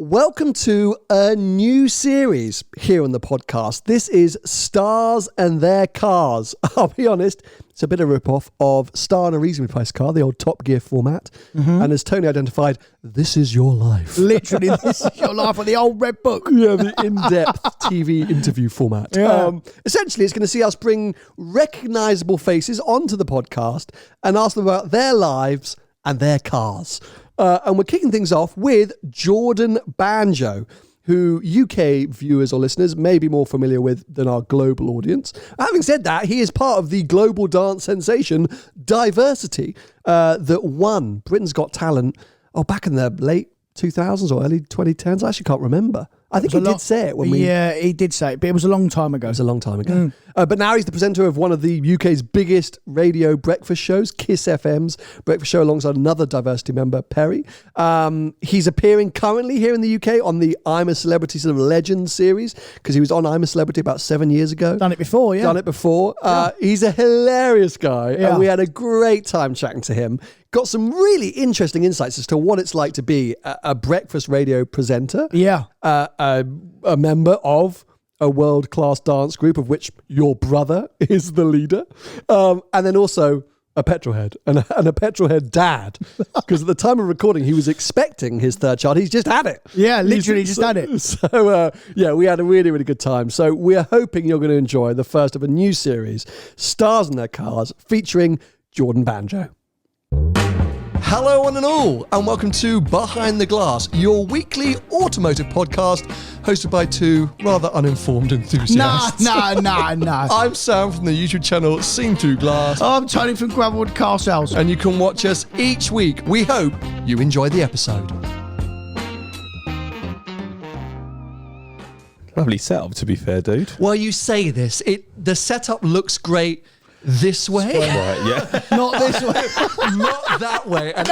Welcome to a new series here on the podcast. This is Stars and Their Cars. I'll be honest, it's a bit of a rip-off of Star and a Reasonably Priced Car, the old Top Gear format. Mm-hmm. And as Tony identified, this is your life. Literally, this is your life on the old red book. Yeah, the in-depth TV interview format. Yeah. Essentially, it's going to see us bring recognisable faces onto the podcast and ask them about their lives and their cars. And we're kicking things off with Jordan Banjo, who UK viewers or listeners may be more familiar with than our global audience. Having said that, he is part of the global dance sensation Diversity that won Britain's Got Talent back in the late 2000s or early 2010s. I actually can't remember. I think he did say it when we... Yeah, he did say it, but it was a long time ago. It was a long time ago. But now he's the presenter of one of the UK's biggest radio breakfast shows, Kiss FM's breakfast show, alongside another Diversity member, Perry. He's appearing currently here in the UK on the I'm a Celebrity sort of Legend series, because he was on I'm a Celebrity about 7 years ago. Done it before, yeah. He's a hilarious guy, and we had a great time chatting to him. Got some really interesting insights as to what it's like to be a breakfast radio presenter. Yeah. A member of a world-class dance group of which your brother is the leader. And then also a petrolhead and a petrolhead dad. Because at the time of recording, he was expecting his third child. He's just had it. Yeah, literally just had it. So, we had a really, really good time. So we're hoping you're going to enjoy the first of a new series, Stars and Their Cars, featuring Jordan Banjo. Hello one and all, and welcome to Behind the Glass, your weekly automotive podcast hosted by two rather uninformed enthusiasts. No. I'm Sam from the YouTube channel Seen Through Glass. I'm Tony from Gravelwood Car Sales. And you can watch us each week. We hope you enjoy the episode. Lovely setup, to be fair, dude. Well, you say this. The setup looks great this way. Right, yeah. Not this way. Not that way. And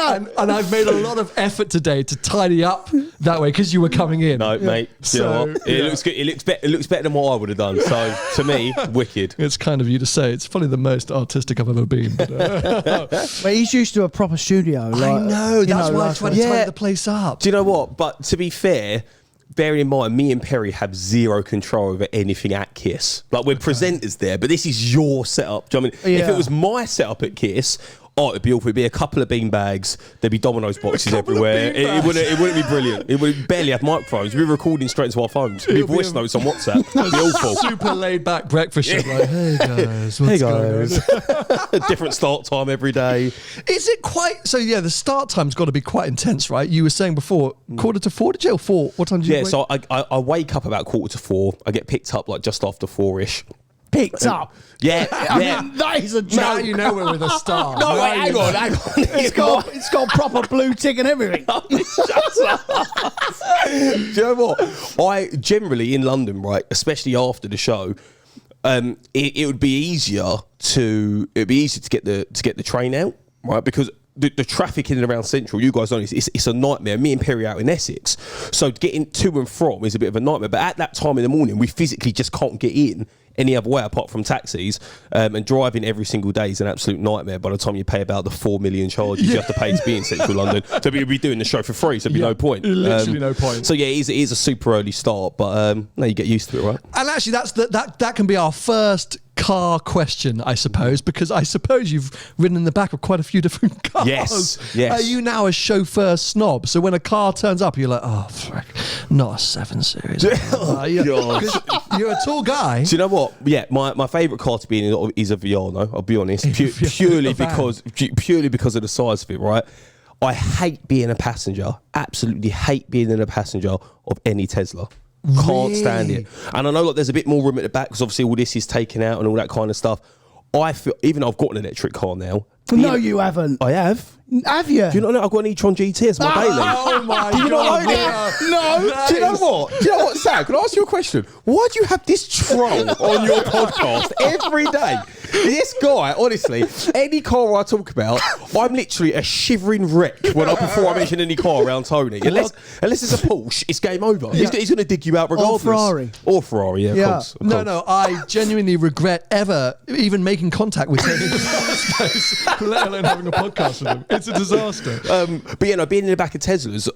I've made a lot of effort today to tidy up that way because you were coming in. No, mate. You know what? It looks good. It looks better than what I would have done. So to me, wicked. It's kind of you to say. It's probably the most artistic I've ever been. But he's used to a proper studio. I know. That's why I tried to tidy the place up. Do you know what? But to be fair, bearing in mind, me and Perry have zero control over anything at Kiss. Like, we're presenters there, but this is your setup. Do you know what I mean? If it was my setup at Kiss, it'd be awful. It'd be a couple of beanbags. There'd be Domino's boxes everywhere. It wouldn't be brilliant. It would barely have microphones. We'd be recording straight into our phones. We'd be voice notes on WhatsApp. It'd be awful. Super laid back breakfast show. Like, hey guys, what's going on? Different start time every day. Is it quite... So yeah, the start time's got to be quite intense, right? You were saying before, 3:45, did you? Or 4? What time did you wake? So I wake up about 3:45. I get picked up like just after 4-ish. Picked up. Yeah. I mean, that is a joke. Now you know we're with a star. No, wait, hang on. It's got proper blue tick and everything. Shut up. Do you know what? I generally in London, right, especially after the show, it would be easier to get the train out, right? Because the traffic in and around Central, you guys know, it's a nightmare. Me and Perry out in Essex, so getting to and from is a bit of a nightmare. But at that time in the morning, we physically just can't get in any other way apart from taxis, and driving every single day is an absolute nightmare. By the time you pay about the 4 million charges you have to pay to be in Central London, so we'd be doing the show for free, so there'd be no point. Literally no point. So yeah, it is a super early start, but no, you get used to it, right? And actually, that can be our first car question, I suppose, because I suppose you've ridden in the back of quite a few different cars. Yes. Are you now a chauffeur snob? So when a car turns up, you're like, oh, frick, not a 7 Series. You're a tall guy. Do you know what? Yeah, my favourite car to be in is a Viano, I'll be honest. Purely because of the size of it, right? I hate being a passenger. Absolutely hate being in a passenger of any Tesla. Can't stand it. And I know like there's a bit more room at the back because obviously all this is taken out and all that kind of stuff. I feel, even though I've got an electric car now. No, you haven't. I have. Have you? Do you not know I've got an e-tron GT as my daily? Oh my God. Do you not know that? No. Do you know what? Sam, can I ask you a question? Why do you have this troll on your podcast every day? This guy, honestly, any car I talk about, I'm literally a shivering wreck before I mention any car around Tony. Unless it's a Porsche, it's game over. Yeah. He's going to dig you out regardless. Or Ferrari. Yeah, of course. No, I genuinely regret ever even making contact with him in the first place, let alone having a podcast with him. It's a disaster. But you know, being in the back of Teslas,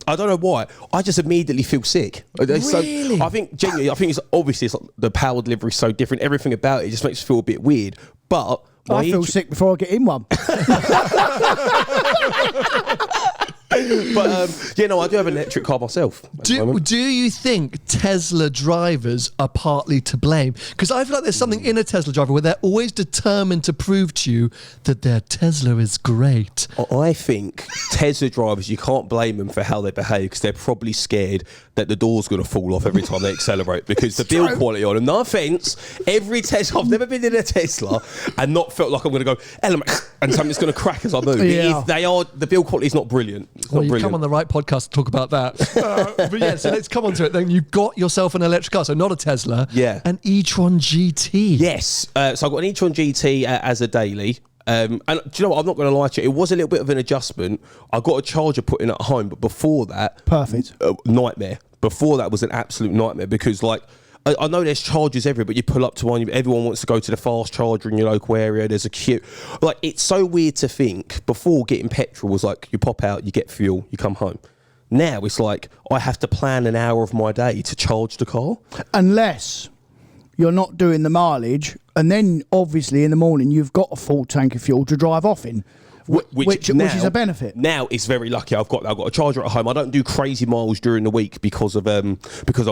I don't know why, I just immediately feel sick. Really? So I think genuinely, it's obviously it's like the power delivery is so different. Everything about it just makes you feel a bit weird. But I feel sick before I get in one. But you know, I do have an electric car myself. Do you think Tesla drivers are partly to blame? Because I feel like there's something in a Tesla driver where they're always determined to prove to you that their Tesla is great. I think Tesla drivers, you can't blame them for how they behave because they're probably scared that the door's going to fall off every time they accelerate because the build quality on them. No offence, every Tesla, I've never been in a Tesla and not felt like I'm going to go element and something's going to crack as I move. Yeah. If they are, the build quality is not brilliant. It's Well, not you brilliant. come on the right podcast to talk about that. But yeah, so let's come on to it. Then you've got yourself an electric car, so not a Tesla. Yeah. An e-tron GT. Yes. So I've got an e-tron GT as a daily. And do you know what? I'm not going to lie to you. It was a little bit of an adjustment. I got a charger put in at home, but before that, Perfect. Nightmare. Before that was an absolute nightmare because, like, I know there's chargers everywhere, but you pull up to one, everyone wants to go to the fast charger in your local area. There's a queue. Like, it's so weird to think before getting petrol was like you pop out, you get fuel, you come home. Now it's like I have to plan an hour of my day to charge the car. Unless you're not doing the mileage, and then obviously in the morning you've got a full tank of fuel to drive off in. Which is a benefit. Now it's very lucky I've got a charger at home. I don't do crazy miles during the week because I'm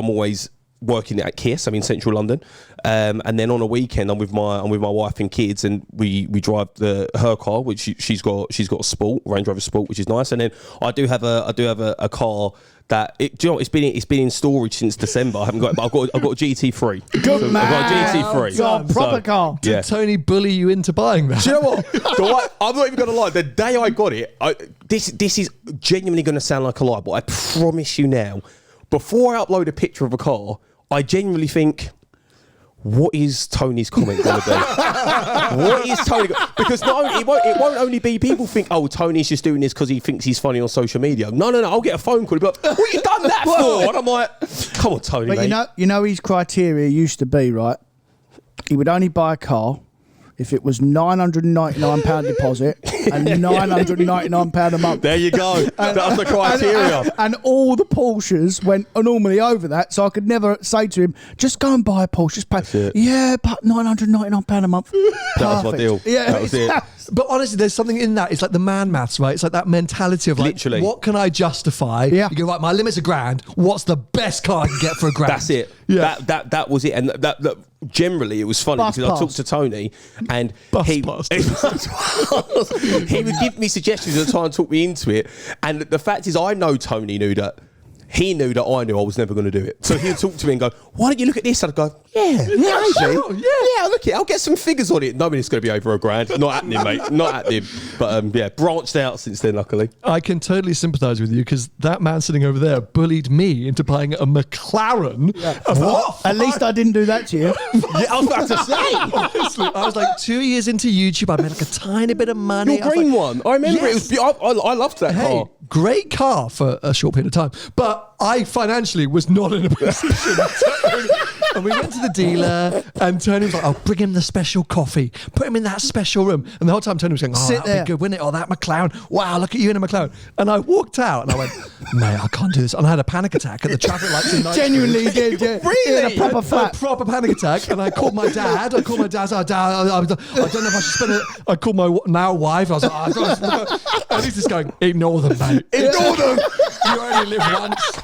always working at Kiss. I'm in central London, and then on a weekend I'm with my wife and kids, and we drive her car, which she's got a Sport, Range Rover Sport, which is nice. And then I do have a car that do you know what, it's been in storage since December. I haven't got it, but I've got a GT3. Good man. I've got a GT3. Got a proper car. Did Tony bully you into buying that? Do you know what? I'm not even going to lie. The day I got it, this is genuinely going to sound like a lie, but I promise you now, before I upload a picture of a car, I genuinely think, what is Tony's comment going to be? What is Tony? Because it won't only be people think, oh, Tony's just doing this because he thinks he's funny on social media. No. I'll get a phone call. But what you done that for? And I'm like, come on, Tony. But mate. you know his criteria used to be, right? He would only buy a car if it was £999 deposit and £999 a month. There you go. That's the criteria. And all the Porsches went normally over that, so I could never say to him, just go and buy a Porsche. Just pay. Yeah, but £999 a month. That was my deal. Yeah, that was it. But honestly, there's something in that. It's like the man maths, right? It's like that mentality of like, Literally. what can I justify? Yeah. You go, right, my limit's £1,000. What's the best car I can get for £1,000? That's it. Yeah. That was it. And that generally it was funny Bus because I pass. talked to Tony and Bus he pass. he would give me suggestions and try and talk me into it. And the fact is, I know Tony knew that. He knew that I knew I was never going to do it. So he'd talk to me and go, why don't you look at this? And I'd go, yeah, actually. Yeah, look at it. I'll get some figures on it. Knowing it's going to be over £1,000. Not happening, mate. Not happening. But branched out since then, luckily. I can totally sympathise with you because that man sitting over there bullied me into buying a McLaren. What? At least I didn't do that to you. Yeah, I was about to say. Honestly, I was like 2 years into YouTube. I made like a tiny bit of money. Your green one. I remember Yes. it. I loved that Hey, car. great car for a short period of time. But I financially was not in a position. And we went to the dealer and Tony was like, oh, bring him the special coffee. Put him in that special room. And the whole time Tony was going, oh, Sit that'll there. be good, wouldn't it? Oh, that McLaren. Wow, look at you in a McLaren. And I walked out and I went, mate, I can't do this. And I had a panic attack at the traffic lights in Knightsbridge. Genuinely did, yeah. Really? In a proper A flat. proper panic attack, and I called my dad. I said, Dad, I don't know if I should spend it. I called my now wife. I was like, and he's just going, ignore them, mate. Ignore them. You only live once.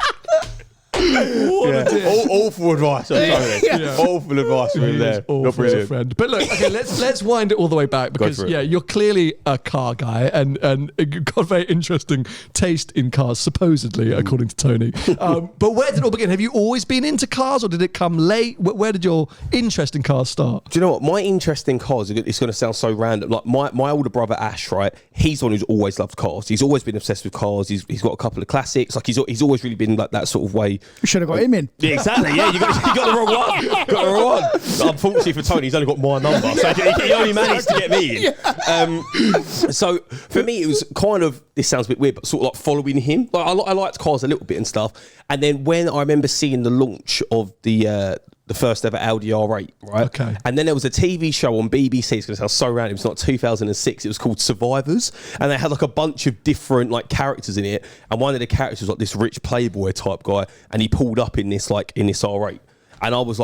What a dick. Awful advice. Tony. Yeah. Awful advice from him there. Awful Not as a brilliant. friend. But look, okay, let's wind it all the way back because for it. yeah, you're clearly a car guy and you've got a very interesting taste in cars, supposedly, according to Tony. But where did it all begin? Have you always been into cars, or did it come late? Where did your interest in cars start? Do you know what? My interest in cars, it's going to sound so random. Like my older brother Ash, right? He's one who's always loved cars. He's always been obsessed with cars. He's got a couple of classics. Like he's always really been like that sort of way. We should have got him in. Yeah, exactly. Yeah, you got the wrong one. Got the wrong one. Unfortunately for Tony, he's only got my number, so he only managed to get me in. So for me, it was kind of, this sounds a bit weird, but sort of like following him. Like I liked cars a little bit and stuff. And then when I remember seeing the launch of the the first ever Audi R8, right? Okay. And then there was a TV show on BBC. It's going to sound so random. It's not 2006. It was called Survivors, and they had like a bunch of different like characters in it. And one of the characters was like this rich playboy type guy, and he pulled up in this R8. And I was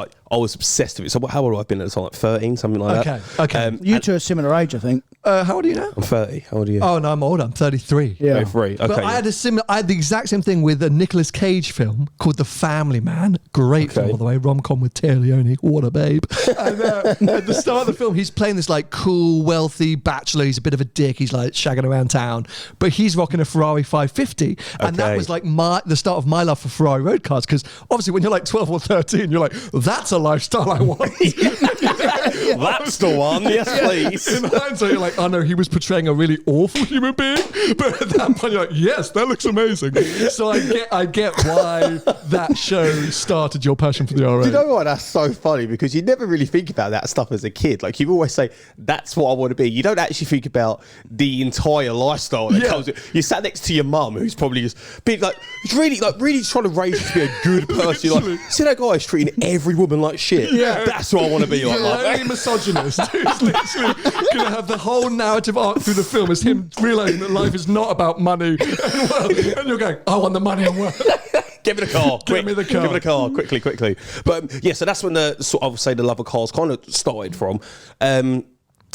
obsessed with it. So how old have I been at the time? Like 13, something like that. Okay. You two are similar age, I think. How old are you now? I'm 30. How old are you? Oh no, I'm older. I'm 33. Yeah. 33. Okay. But I had the exact same thing with a Nicolas Cage film called The Family Man. Great film, by the way. Rom-com with Téa Leoni. What a babe. And at the start of the film, he's playing this like cool, wealthy bachelor. He's a bit of a dick. He's like shagging around town. But he's rocking a Ferrari 550. And that was like the start of my love for Ferrari road cars. Because obviously when you're like 12 or 13, you're like, that's a lifestyle I want. That's the one. Yes, please. In hindsight, you're like, oh no, he was portraying a really awful human being. But at that point, you're like, yes, that looks amazing. So I get why that show started your passion for the R8. Do you know what? That's so funny because you never really think about that stuff as a kid. Like you always say, that's what I want to be. You don't actually think about the entire lifestyle that comes with. You sat next to your mum, who's probably just being really trying to raise you to be a good person. You're like, see that guy is treating every woman like shit. Yeah, that's what I want to be like. The only misogynist who's literally going to have the whole narrative arc through the film is him realizing that life is not about money and wealth. And you're going, I want the money and wealth. Give me the car. Give me the car. Give me the car. Quickly. But yeah, so that's when I would say the love of cars kind of started from. And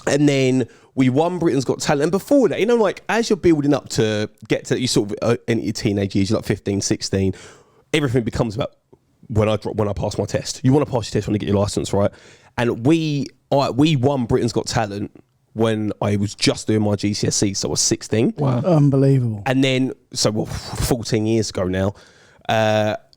then we won Britain's Got Talent. And before that, like as you're building up to get to, you sort of in your teenage years, you're like 15, 16, everything becomes about when I pass my test. You want to pass your test when you get your license, right? And we won Britain's Got Talent when I was just doing my GCSE, so I was 16. Wow. Unbelievable. And then, 14 years ago now,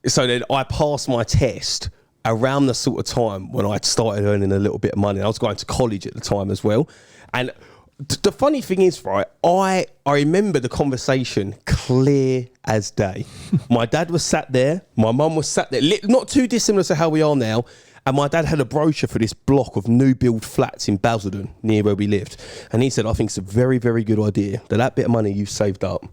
so then I passed my test around the sort of time when I started earning a little bit of money. I was going to college at the time as well. And the funny thing is, right, I remember the conversation clear as day. My dad was sat there, my mum was sat there, not too dissimilar to how we are now. And my dad had a brochure for this block of new build flats in Basildon, near where we lived. And he said, I think it's a very, very good idea that bit of money you've saved up,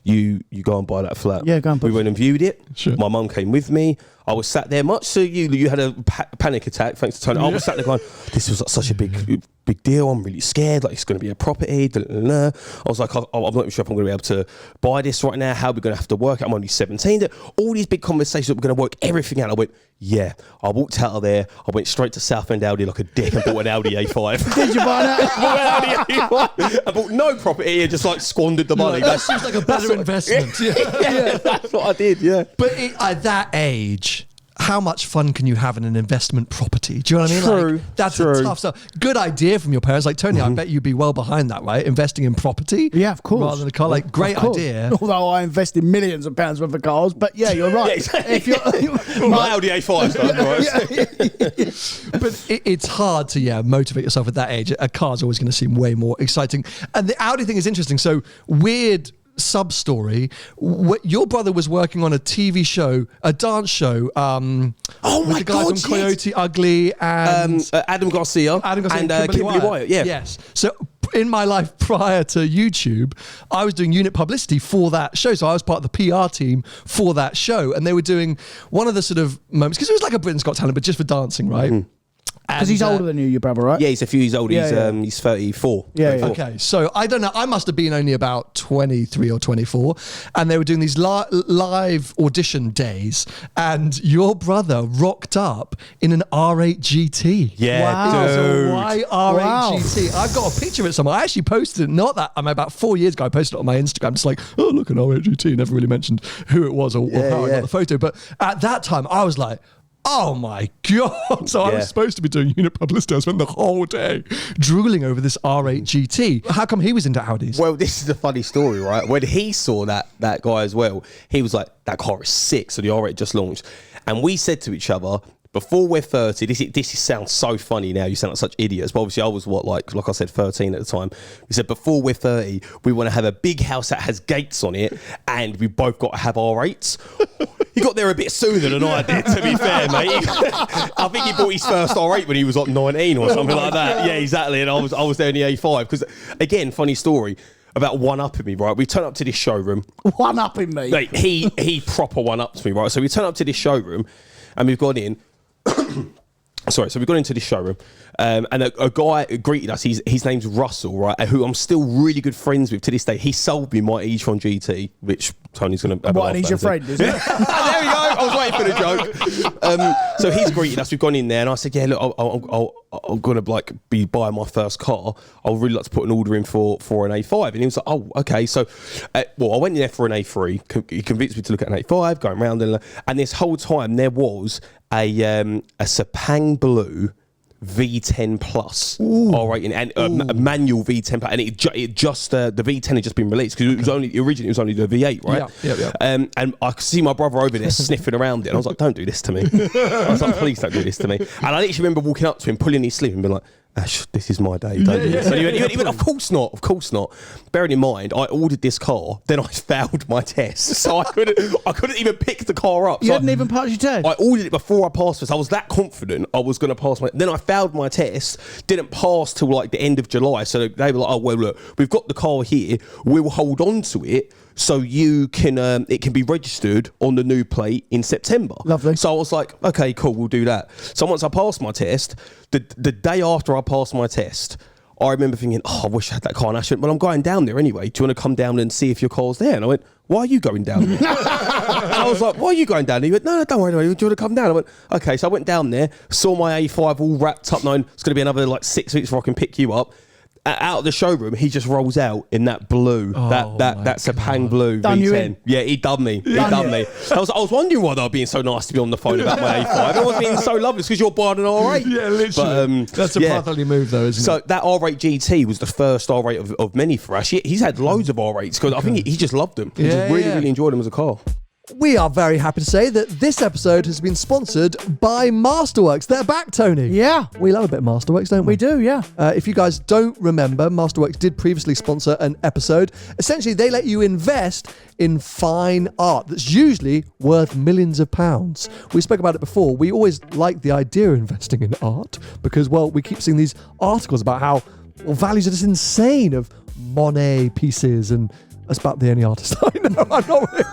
you go and buy that flat. Yeah, go and buy it. We went and viewed it. Sure. My mum came with me. I was sat there, much to you had a panic attack, thanks to Tony. I was sat there going, this was such a big deal. I'm really scared. Like, it's going to be a property. I was like, I'm not sure if I'm going to be able to buy this right now. How are we going to have to work it? I'm only 17. All these big conversations that we're going to work everything out. I went, yeah. I walked out of there. I went straight to Southend Audi like a dick and bought an Audi A5. Did you buy that? I bought an Audi A5. I bought no property and just like squandered the money. That seems like a better investment. Yeah, that's what I did, yeah. But at that age, how much fun can you have in an investment property? Do you know what I mean? True. Like, that's True. a tough stuff. Good idea from your parents. Like, Tony, I bet you'd be well behind that, right? Investing in property. Yeah, of course. Rather than a car. Like, great idea. Although I invested millions of pounds worth of cars, but yeah, you're right. Yeah, exactly. If you're, My Audi A5 right? But it's hard to, motivate yourself at that age. A car's always going to seem way more exciting. And the Audi thing is interesting. So, weird sub-story. Your brother was working on a TV show, a dance show, with the guy from Coyote Ugly and Adam Garcia and Kimberly Wyatt. Yeah. Yes. So in my life prior to YouTube, I was doing unit publicity for that show. So I was part of the PR team for that show. And they were doing one of the sort of moments, because it was like a Britain's Got Talent, but just for dancing, right? Mm-hmm. Because he's older than you, your brother, right? Yeah, he's a few years older. He's 34. Yeah. Okay, so I don't know. I must have been only about 23 or 24. And they were doing these live audition days. And your brother rocked up in an R8 GT. Yeah, wow. dude. So why R8 GT? I've got a picture of it somewhere. I actually posted it, about 4 years ago, I posted it on my Instagram. Just like, oh, look, an R8 GT. Never really mentioned who it was or how I got the photo. But at that time, I was like, oh my God. So I was supposed to be doing unit publicity. I spent the whole day drooling over this R8 GT. How come he was into Audis? Well, this is a funny story, right? When he saw that guy as well, he was like, that car is sick. So the R8 just launched. And we said to each other, before we're 30, this sounds so funny now. You sound like such idiots. But obviously I was like I said, 13 at the time. We said, before we're 30, we want to have a big house that has gates on it. And we both got to have R8s. He got there a bit sooner than I did, to be fair, mate. I think he bought his first R8 when he was like 19 or something like that. Yeah, exactly. And I was there in the A5. Because, again, funny story about one-upping me, right? We turn up to this showroom. One-upping me? Like, he proper one-ups me, right? So we turn up to this showroom and we've gone in. Sorry, so we got into this showroom, and a guy greeted us. His name's Russell, right? Who I'm still really good friends with to this day. He sold me my e-tron GT, which Tony's going to. What? And he's your friend, is it? There we go. I was waiting for the joke. So he's greeted us. We've gone in there, and I said, "Yeah, look, I'm going to be buying my first car. I would really like to put an order in for an A5." And he was like, "Oh, okay." So, I went in there for an A3. He convinced me to look at an A5, going around, and this whole time there was a Sepang Blue V10 Plus R8 and a manual V10 Plus, and the V10 had just been released because originally it was only the V8, right? Yeah. And I could see my brother over there sniffing around it, and I was like, "Don't do this to me." I was like, "Please don't do this to me." And I literally remember walking up to him, pulling his sleeve, and being like, "Ash, this is my day, don't do this." And he went, "Of course not. Bearing in mind, I ordered this car, then I failed my test, so I couldn't even pick the car up. You So hadn't even passed your test? I ordered it before I passed it. I was that confident I was going to pass then I failed my test, didn't pass till like the end of July. So they were like, "Oh, well, look, we've got the car here. We'll hold on to it so you can it can be registered on the new plate in September." Lovely. So I was like, "Okay, cool, we'll do that." So once I passed my test, the day after I passed my test, I remember thinking, "Oh, I wish I had that car." And I said, "Well, I'm going down there anyway. Do you want to come down and see if your car's there?" And I went, "Why are you going down there?" And I was like, "Why are you going down there?" He went, "No, don't worry. Do you want to come down?" I went, "Okay." So I went down there, saw my A5 all wrapped up, knowing it's going to be another like 6 weeks before I can pick you up. Out of the showroom, he just rolls out in that blue, that Sepang Blue Done you V10. in? Yeah, he done me. I was wondering why they were being so nice to be on the phone about my A5. Everyone's being so lovely because you're buying an R8. Yeah, literally. But, that's a brotherly move, though, isn't it? So that R8 GT was the first R8 of many for Ash. He's had loads of R8s because I think he just loved them. He just really enjoyed them as a car. We are very happy to say that this episode has been sponsored by Masterworks. They're back, Tony. Yeah. We love a bit of Masterworks, don't we? We do, yeah. If you guys don't remember, Masterworks did previously sponsor an episode. Essentially, they let you invest in fine art that's usually worth millions of pounds. We spoke about it before. We always like the idea of investing in art because, well, we keep seeing these articles about how values are just insane of Monet pieces, and that's about the only artist I know. I'm not really...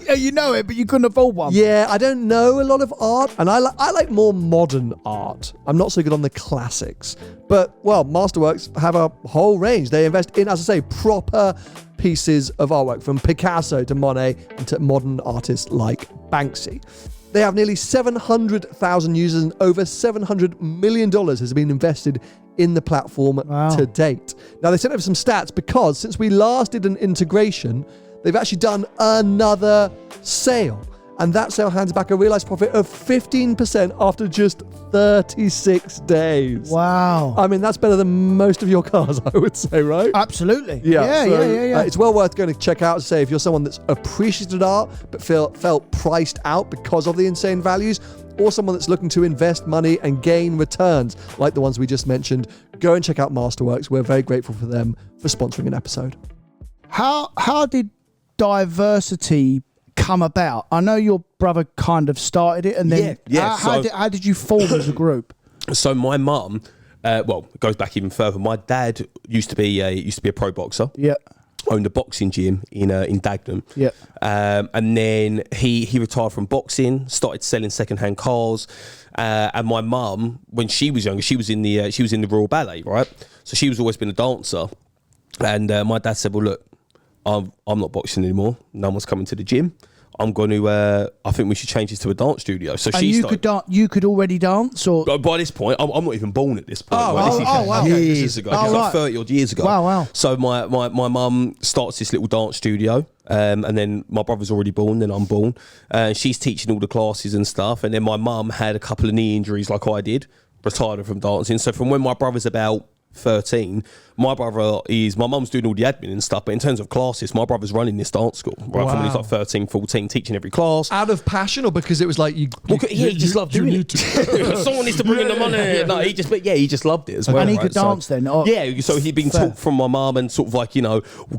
Yeah, you know it, but you couldn't afford one. Yeah, I don't know a lot of art, and I like more modern art. I'm not so good on the classics. But, well, Masterworks have a whole range. They invest in, as I say, proper pieces of artwork, from Picasso to Monet and to modern artists like Banksy. They have nearly 700,000 users, and over $700 million has been invested in the platform to date. Now, they sent over some stats because since we last did an integration, they've actually done another sale. And that sale hands back a realized profit of 15% after just 36 days. Wow. I mean, that's better than most of your cars, I would say, right? Absolutely. Yeah. Yeah. It's well worth going to check out. Say, if you're someone that's appreciated art but felt priced out because of the insane values, or someone that's looking to invest money and gain returns like the ones we just mentioned, go and check out Masterworks. We're very grateful for them for sponsoring an episode. How did diversity come about? I know your brother kind of started it, and then how did you form as a group? So my mum, well, it goes back even further. My dad used to be a pro boxer. Yeah. Owned a boxing gym in Dagenham. Yeah. And then he retired from boxing, started selling secondhand cars. And my mum, when she was younger, she was in the Royal Ballet, right? So she was always been a dancer. And my dad said, "Well, look, I'm not boxing anymore. No one's coming to the gym. I'm going to. I think we should change this to a dance studio." So and you could already dance, or by this point, I'm not even born at this point. Wow. Years ago, like 30 odd years ago. Wow. So my mum starts this little dance studio, and then my brother's already born. Then I'm born. She's teaching all the classes and stuff. And then my mum had a couple of knee injuries, like I did, retired from dancing. So from when my brother's about 13, my mum's doing all the admin and stuff, but in terms of classes, my brother's running this dance school right from when he's like 13, 14, teaching every class. Out of passion, or because it was like he just loved doing it. Someone needs to bring in the money. No, he just loved it as well. And he could dance then. So he'd been taught from my mum, and sort of like,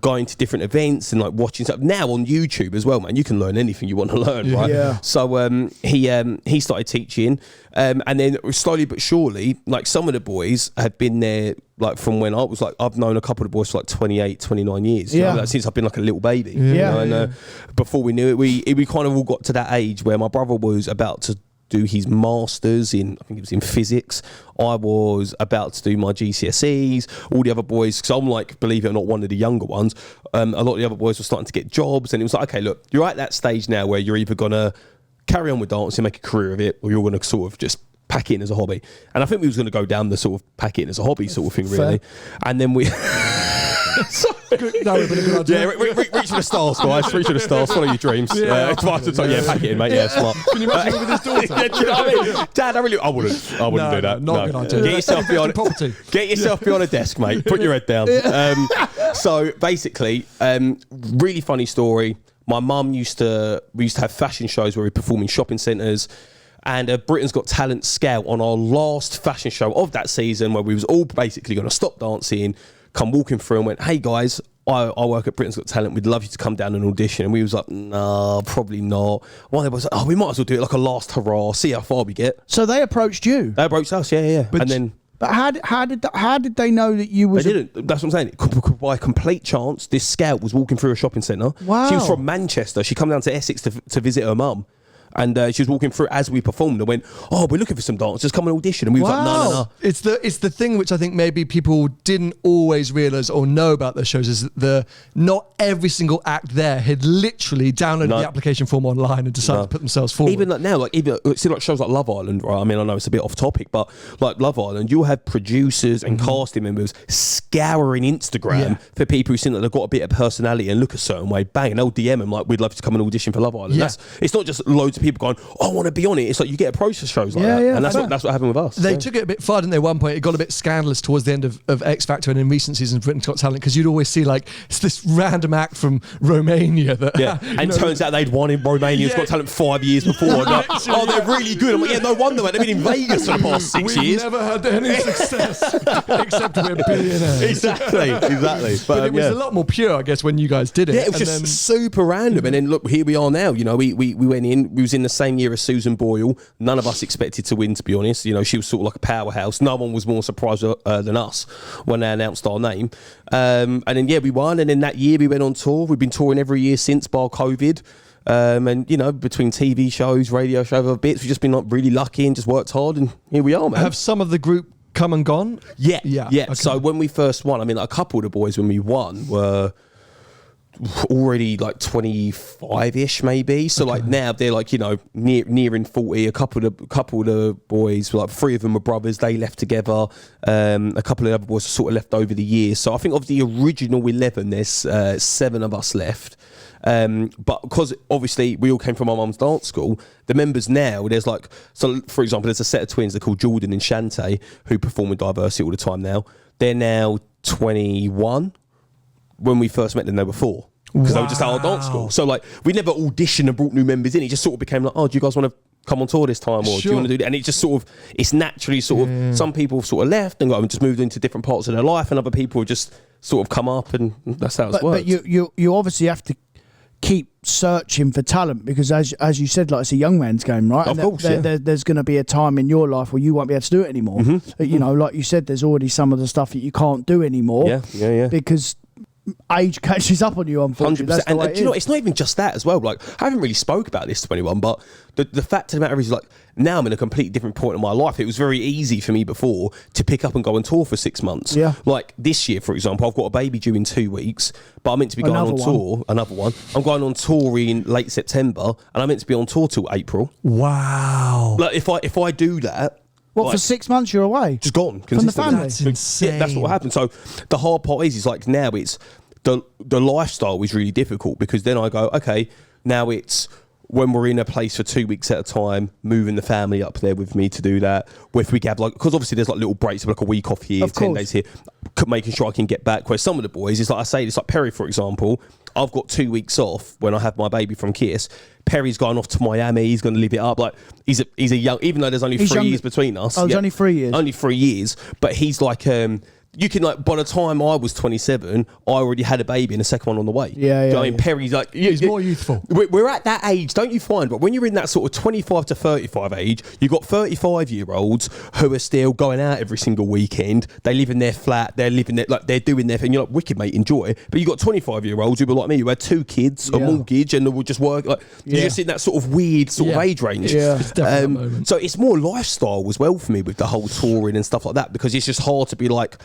going to different events and like watching stuff. Now on YouTube as well, man, you can learn anything you want to learn, right? Yeah. So he started teaching, and then slowly but surely, like some of the boys had been there like from when I was like, I've known a couple of the boys for like 28, 29 years. Yeah. Like, since I've been like a little baby. Yeah. And before we knew it, we kind of all got to that age where my brother was about to do his masters in, I think it was in physics. I was about to do my GCSEs. All the other boys, because I'm like, believe it or not, one of the younger ones. A lot of the other boys were starting to get jobs, and it was like, okay, look, you're at that stage now where you're either gonna carry on with dancing, make a career of it, or you're gonna sort of just pack it in as a hobby. And I think we was going to go down the sort of pack it in as a hobby sort of thing, really. Fair. And then we... Good, no, but a good idea. Yeah, reach for the stars, guys. Reach for the stars. Follow your dreams. Yeah, pack it in, mate. Yeah, smart. Can you imagine with his daughter? Yeah, do you know what I mean? Dad, I wouldn't do that. Not a good idea. Get yourself behind a desk, mate. Put your head down. So basically, really funny story. My mum we used to have fashion shows where we perform in shopping centres. And Britain's Got Talent scout on our last fashion show of that season, where we was all basically going to stop dancing, come walking through and went, hey guys, I work at Britain's Got Talent, we'd love you to come down and audition. And we was like, nah, probably not. One of them was like, oh, we might as well do it like a last hurrah, see how far we get. So they approached you? They approached us, yeah. But how did they know that you was... They didn't. That's what I'm saying. By complete chance, this scout was walking through a shopping centre. Wow. She was from Manchester. She come down to Essex to visit her mum. And she was walking through as we performed and went, oh, we're looking for some dancers, come and audition. And we was like, no. It's the thing which I think maybe people didn't always realise or know about those shows is that not every single act there had literally downloaded the application form online and decided to put themselves forward. Even like now, see like shows like Love Island, right? I mean, I know it's a bit off topic, but like Love Island, you'll have producers and casting members scouring Instagram for people who seem like they've got a bit of personality and look a certain way, bang, and they'll DM them like, we'd love to come and audition for Love Island. Yeah. It's not just loads of people going, oh, I want to be on it. It's like you get approached for shows like that. And that's what happened with us. They took it a bit far, didn't they? At one point, it got a bit scandalous towards the end of X Factor and in recent seasons of Britain's Got Talent, because you'd always see like it's this random act from Romania that... Yeah, and turns out they'd won in Romania's Got Talent 5 years before. Like, oh, they're really good. I'm like, yeah, no wonder, mate. They've been in Vegas for the past 6 years. We've never had any success except we're billionaires. Exactly. But it was a lot more pure, I guess, when you guys did it. Yeah, it was just super random. And then look, here we are now. You know, we went in. We was in the same year as Susan Boyle. None of us expected to win, to be honest. You know, she was sort of like a powerhouse. No one was more surprised than us when they announced our name. And then, we won. And then that year we went on tour. We've been touring every year since, bar COVID. And, you know, between TV shows, radio shows, other bits, we've just been like really lucky and just worked hard. And here we are, man. Have some of the group come and gone? Yeah. Okay. So when we first won, I mean, like, a couple of the boys when we won were already like 25-ish maybe, so like now they're like, you know, nearing 40. A couple of the boys, like 3 of them were brothers, they left together. A couple of the other boys sort of left over the years, so I think of the original 11 there's 7 of us left. But because obviously we all came from our mum's dance school, the members now, there's like, so for example, there's a set of twins, they're called Jordan and Shantae, who perform with Diversity all the time now. They're now 21. When we first met them, they were 4. Because they were just at our dance school. So like, we never auditioned and brought new members in. It just sort of became like, oh, do you guys want to come on tour this time? Or do you want to do that? And it just sort of, it's naturally sort of, some people have sort of left and just moved into different parts of their life, and other people have just sort of come up, and that's how it's worked. But you obviously have to keep searching for talent, because as you said, like, it's a young man's game, right? Of course, there's going to be a time in your life where you won't be able to do it anymore. You know, like you said, there's already some of the stuff that you can't do anymore. Yeah. Because age catches up on you, unfortunately. 100%. That's the way And do you know, it's not even just that as well. Like, I haven't really spoke about this to anyone, but the fact of the matter is, like, now I'm in a completely different point in my life. It was very easy for me before to pick up and go on tour for 6 months. Yeah. Like this year, for example, I've got a baby due in 2 weeks, but I'm meant to be going on tour. Another one. I'm going on tour in late September, and I'm meant to be on tour till April. Wow. Like, if I do that. What, like, for 6 months you're away? Just gone. From the family? That's insane. Yeah, that's what happened. So the hard part is like, now it's the lifestyle is really difficult, because then I go, okay, now it's when we're in a place for 2 weeks at a time, moving the family up there with me to do that. If we have like, because obviously there's like little breaks of like a week off here, 10 days here, making sure I can get back. Where some of the boys, it's like I say, it's like Perry, for example. I've got 2 weeks off when I have my baby from Kiss. Perry's gone off to Miami. He's going to live it up. Like, he's a young, even though there's only 3 years between us. Oh, there's only 3 years. Only 3 years, but he's like you can like by the time I was 27, I already had a baby and a second one on the way. Yeah, yeah. Do you know what I mean? Perry's like He's more youthful. We're at that age, don't you find? But when you're in that sort of 25 to 35 age, you've got 35-year-olds who are still going out every single weekend. They live in their flat. They're living their they're doing their thing. You're like, wicked, mate, enjoy. But you got 25-year-olds who were like me, who had 2 kids, a mortgage, and they would just work. Like you're just in that sort of weird sort of age range. Yeah. It's definitely that moment. So it's more lifestyle as well for me with the whole touring and stuff like that, because it's just hard to be like,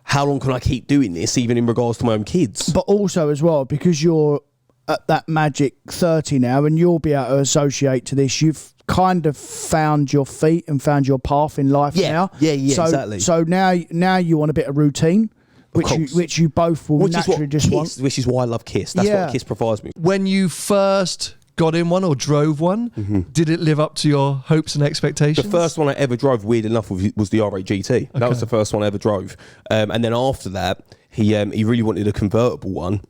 how long can I keep doing this, even in regards to my own kids? But also as well, because you're at that magic 30 now, and you'll be able to associate to this, you've kind of found your feet and found your path in life now. Yeah, so, exactly. So now you want a bit of routine, which you both will naturally just want. Which is why I love Kiss. That's what Kiss provides me. When you first got in one or drove one, did it live up to your hopes and expectations? The first one I ever drove, weird enough, was the R8 GT. That was the first one I ever drove. And then after that, he really wanted a convertible one.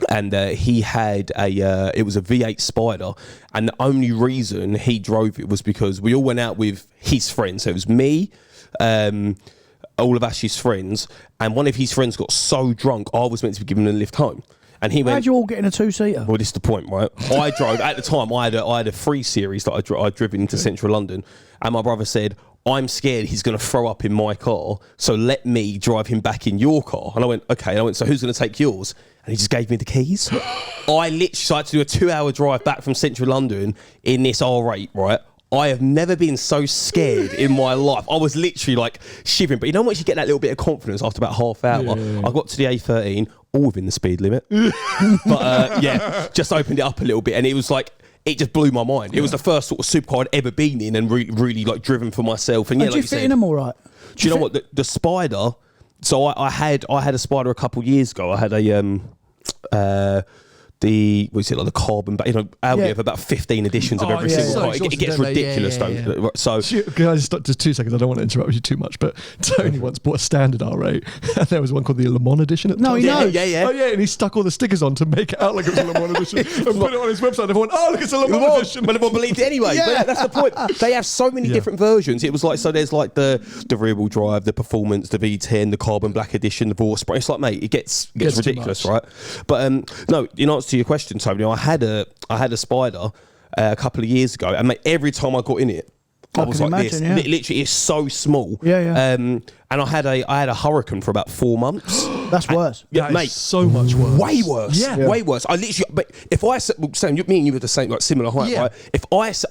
And he had it was a V8 Spider. And the only reason he drove it was because we all went out with his friends. So it was me, all of Ash's friends. And one of his friends got so drunk, I was meant to be giving him a lift home. And he went, how'd you all get in a 2-seater? well, this is the point, right? I drove, at the time, I had a 3 Series that I'd driven into central London. And my brother said, I'm scared he's going to throw up in my car, so let me drive him back in your car. And I went, okay. And I went, so who's going to take yours? And he just gave me the keys. I had to do a 2-hour drive back from central London in this R8, right? I have never been so scared in my life. I was literally like shivering. But you know, once you get that little bit of confidence after about half hour, I got to the A13, all within the speed limit. But just opened it up a little bit, and it was like, it just blew my mind. It was the first sort of supercar I'd ever been in and really like driven for myself. And Did you fit in them all right? Do you know what? The Spider, so I had a Spider a couple of years ago. I had a the carbon, but Audi have about 15 editions of every single car. It gets ridiculous, though. So can I just stop just 2 seconds? I don't want to interrupt you too much, but Tony once bought a standard R8, and there was one called the Le Mans edition at the time. He knows. Yeah. Oh yeah, and he stuck all the stickers on to make it out like it was a Le Mans edition, and put it on his website. Everyone, look, it's a Le Mans edition. But everyone believed it anyway. But that's the point. They have so many different versions. It was like, so there's like the rear-wheel drive, the performance, the V10, the carbon black edition, the Vorspray. It's like, mate, it gets ridiculous, right? But no, in answer to your question, Tony, I had a Spider a couple of years ago, and mate, every time I got in it, I was like this. Literally, it's so small. And I had a Hurricane for about 4 months. That's worse. Yeah, mate, so much worse. Way worse. Yeah, way worse. I literally, but if I Sam, me and you were the same, like similar height, right? If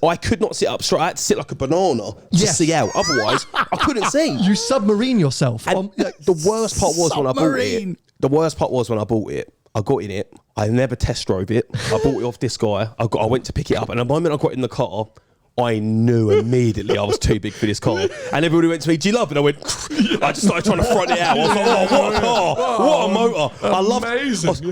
I could not sit up straight, I had to sit like a banana to see out. Otherwise, I couldn't see. You submarine yourself. And the worst part was when I bought it. The worst part was when I bought it. I got in it. I never test drove it. I bought it off this guy. I went to pick it up, and the moment I got in the car, I knew immediately I was too big for this car. And everybody went to me, do you love it? I went, I just started trying to front it out. I was like, what a car, what a motor.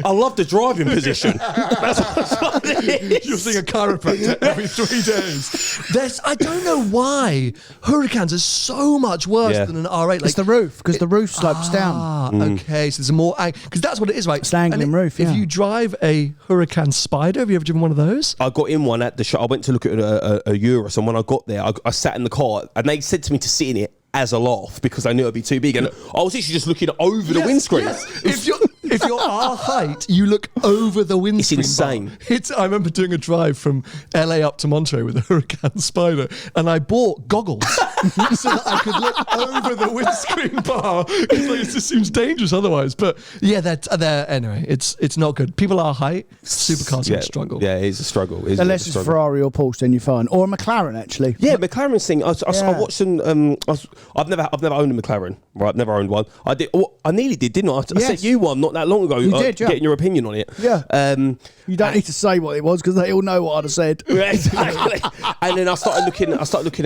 I love the driving position. That's what it is. You're seeing a chiropractor every 3 days. I don't know why Hurricanes are so much worse than an R8. Like, it's the roof, because the roof slopes down. Okay, so there's a more, because that's what it is, right? It's an angling roof, If you drive a Hurricane Spider, have you ever driven one of those? I got in one at the show. I went to look at a Urus, and when I got there, I sat in the car, and they said to me to sit in it as a laugh because I knew it'd be too big, and I was actually just looking over the windscreen. Yes. If you're our height, you look over the windscreen. It's insane. I remember doing a drive from LA up to Monterey with a Hurricane Spider, and I bought goggles so that I could look over the windscreen bar. It just seems dangerous otherwise. But yeah, anyway, it's not good. People our height, supercars are a struggle. Yeah, it's a struggle. Unless it's Ferrari or Porsche, then you're fine. Or a McLaren, actually. Yeah, McLaren's thing. I watched some. I've never owned a McLaren. Right, I've never owned one. I did. I nearly did, didn't I? I sent you one not that long ago. You did, getting your opinion on it. Yeah. You don't need to say what it was because they all know what I'd have said. Yeah, exactly. And then I started looking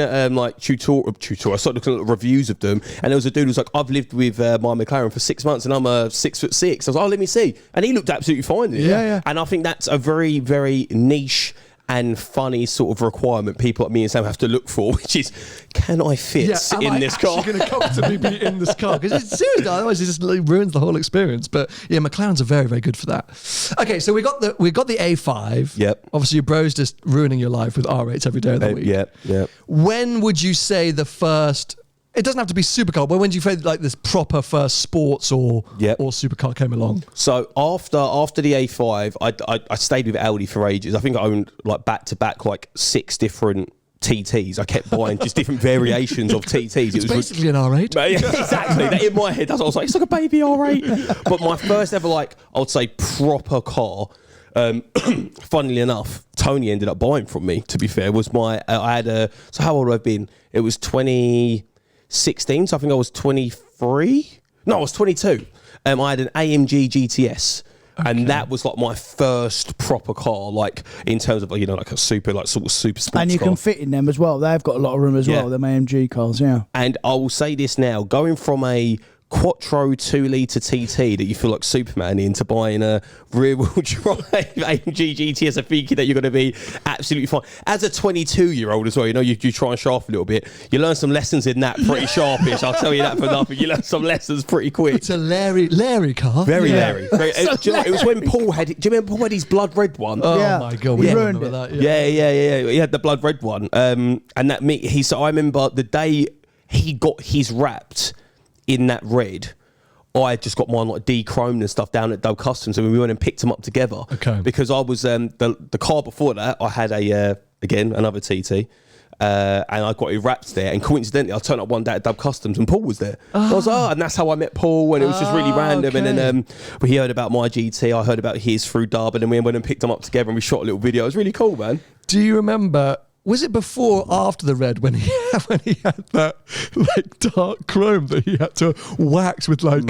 at like tutorial. I started looking at reviews of them, and there was a dude who was like, "I've lived with my McLaren for 6 months, and I'm 6'6". I was like, "Oh, let me see," and he looked absolutely fine in it. Yeah. And I think that's a very, very niche and funny sort of requirement people like me and Sam have to look for, which is, can I fit in this car? Am I going to comfortably be in this car? Because it's serious, otherwise it just ruins the whole experience. But yeah, McLarens are very, very good for that. Okay, so we got the A5. Yep. Obviously, your bro's just ruining your life with R8s every day of the week. Yep. When would you say the first it doesn't have to be supercar, but when do you feel like this proper first sports or supercar came along? So after the A5, I stayed with Audi for ages. I think I owned like back to back like 6 different TTs. I kept buying just different variations of TTs. It's basically an R8. Yeah, exactly. In my head, I was like, it's like a baby R8. But my first ever, like, I would say proper car, funnily enough, Tony ended up buying from me, to be fair, was I had so how old have I been? It was 2016, so I think I was 23. No, I was 22. I had an AMG GTS. Okay. And that was like my first proper car, like in terms of like a super sort of super sports car. And you can fit in them as well. They've got a lot of room as well. Them AMG cars, yeah. And I will say this now: going from a Quattro 2-litre TT that you feel like Superman into buying a rear-wheel drive AMG GTS and thinking that you're going to be absolutely fine. As a 22-year-old as well, you try and shaft a little bit. You learn some lessons in that pretty sharpish. I'll tell you that for nothing. You learn some lessons pretty quick. It's a Larry car. Very Larry. It was when Paul had. Do you remember Paul had his blood red one? Oh my God, we ruined it. That, yeah. He had the blood red one. And that I remember the day he got his wrapped in that red, I just got mine like de-chromed and stuff down at Dove Customs, and we went and picked them up together. Okay. Because I was the car before that, I had another TT, and I got it wrapped there. And coincidentally, I turned up one day at Dove Customs, and Paul was there. I was and that's how I met Paul, and it was just really random. Okay. And then he heard about my GT, I heard about his through Dub, and then we went and picked them up together, and we shot a little video. It was really cool, man. Do you remember? Was it before or after the red when he had that like dark chrome that he had to wax with like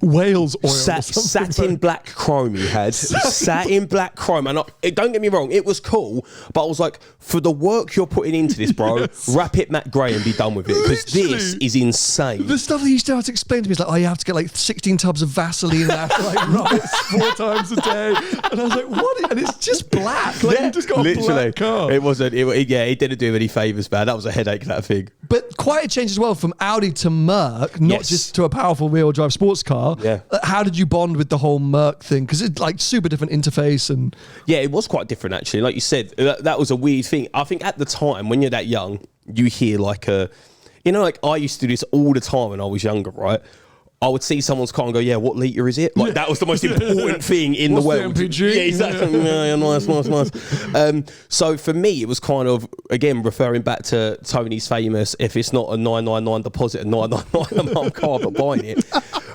whale's oil? Satin black chrome he had. Satin black chrome. And don't get me wrong, it was cool, but I was like, for the work you're putting into this, bro, wrap it Matt Gray and be done with it, because this is insane. The stuff that he used to have to explain to me is like, you have to get like 16 tubs of Vaseline and have to like rub it 4 times a day. And I was like, what? And it's just black. Like, you just got a black car. It wasn't. He didn't do any favours, man. That was a headache, that thing. But quite a change as well from Audi to Merc, not just to a powerful rear-wheel drive sports car. Yeah. How did you bond with the whole Merc thing? Because it's like super different interface and... Yeah, it was quite different, actually. Like you said, that was a weird thing. I think at the time, when you're that young, you hear like like I used to do this all the time when I was younger, right? I would see someone's car and go, yeah, what litre is it? Like that was the most important thing in the world. The MPG? Yeah, exactly. Yeah, nice. So for me, it was kind of, again, referring back to Tony's famous, if it's not a 999 deposit, a 999 a month car, but buying it.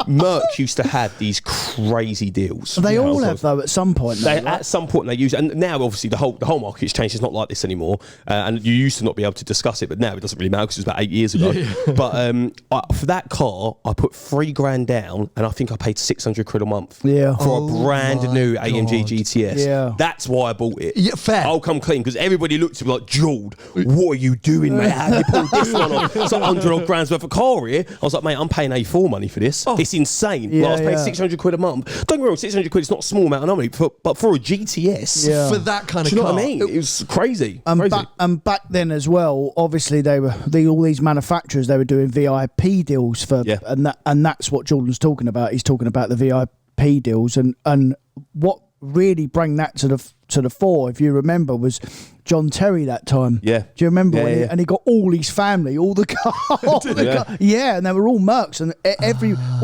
Merc used to have these crazy deals. They all have, though, at some point. At some point, they use it. And now, obviously, the whole market's changed. It's not like this anymore. And you used to not be able to discuss it, but now it doesn't really matter because it was about 8 years ago. Yeah. But for that car, I put $3,000 down, and I think I paid 600 quid a month for a brand new AMG GTS. Yeah. That's why I bought it. Yeah, fair. I'll come clean, because everybody looked at me like, Jord, what are you doing, mate? How have you pulled this one off? It's like 100 odd grand's worth of car here. I was like, mate, I'm paying A4 money for this. It's insane. I was paying 600 quid a month. Don't get me wrong, 600 quid is not a small amount of money, but for a GTS, for that kind of car, do you know what I mean? It was crazy. And back then as well, obviously they were all these manufacturers. They were doing VIP deals for, and that's what Jordan's talking about. He's talking about the VIP deals, and what really bring that to the fore, if you remember, was John Terry that time. Yeah. Do you remember? And he got all his family, all the cars. And they were all Mercs, and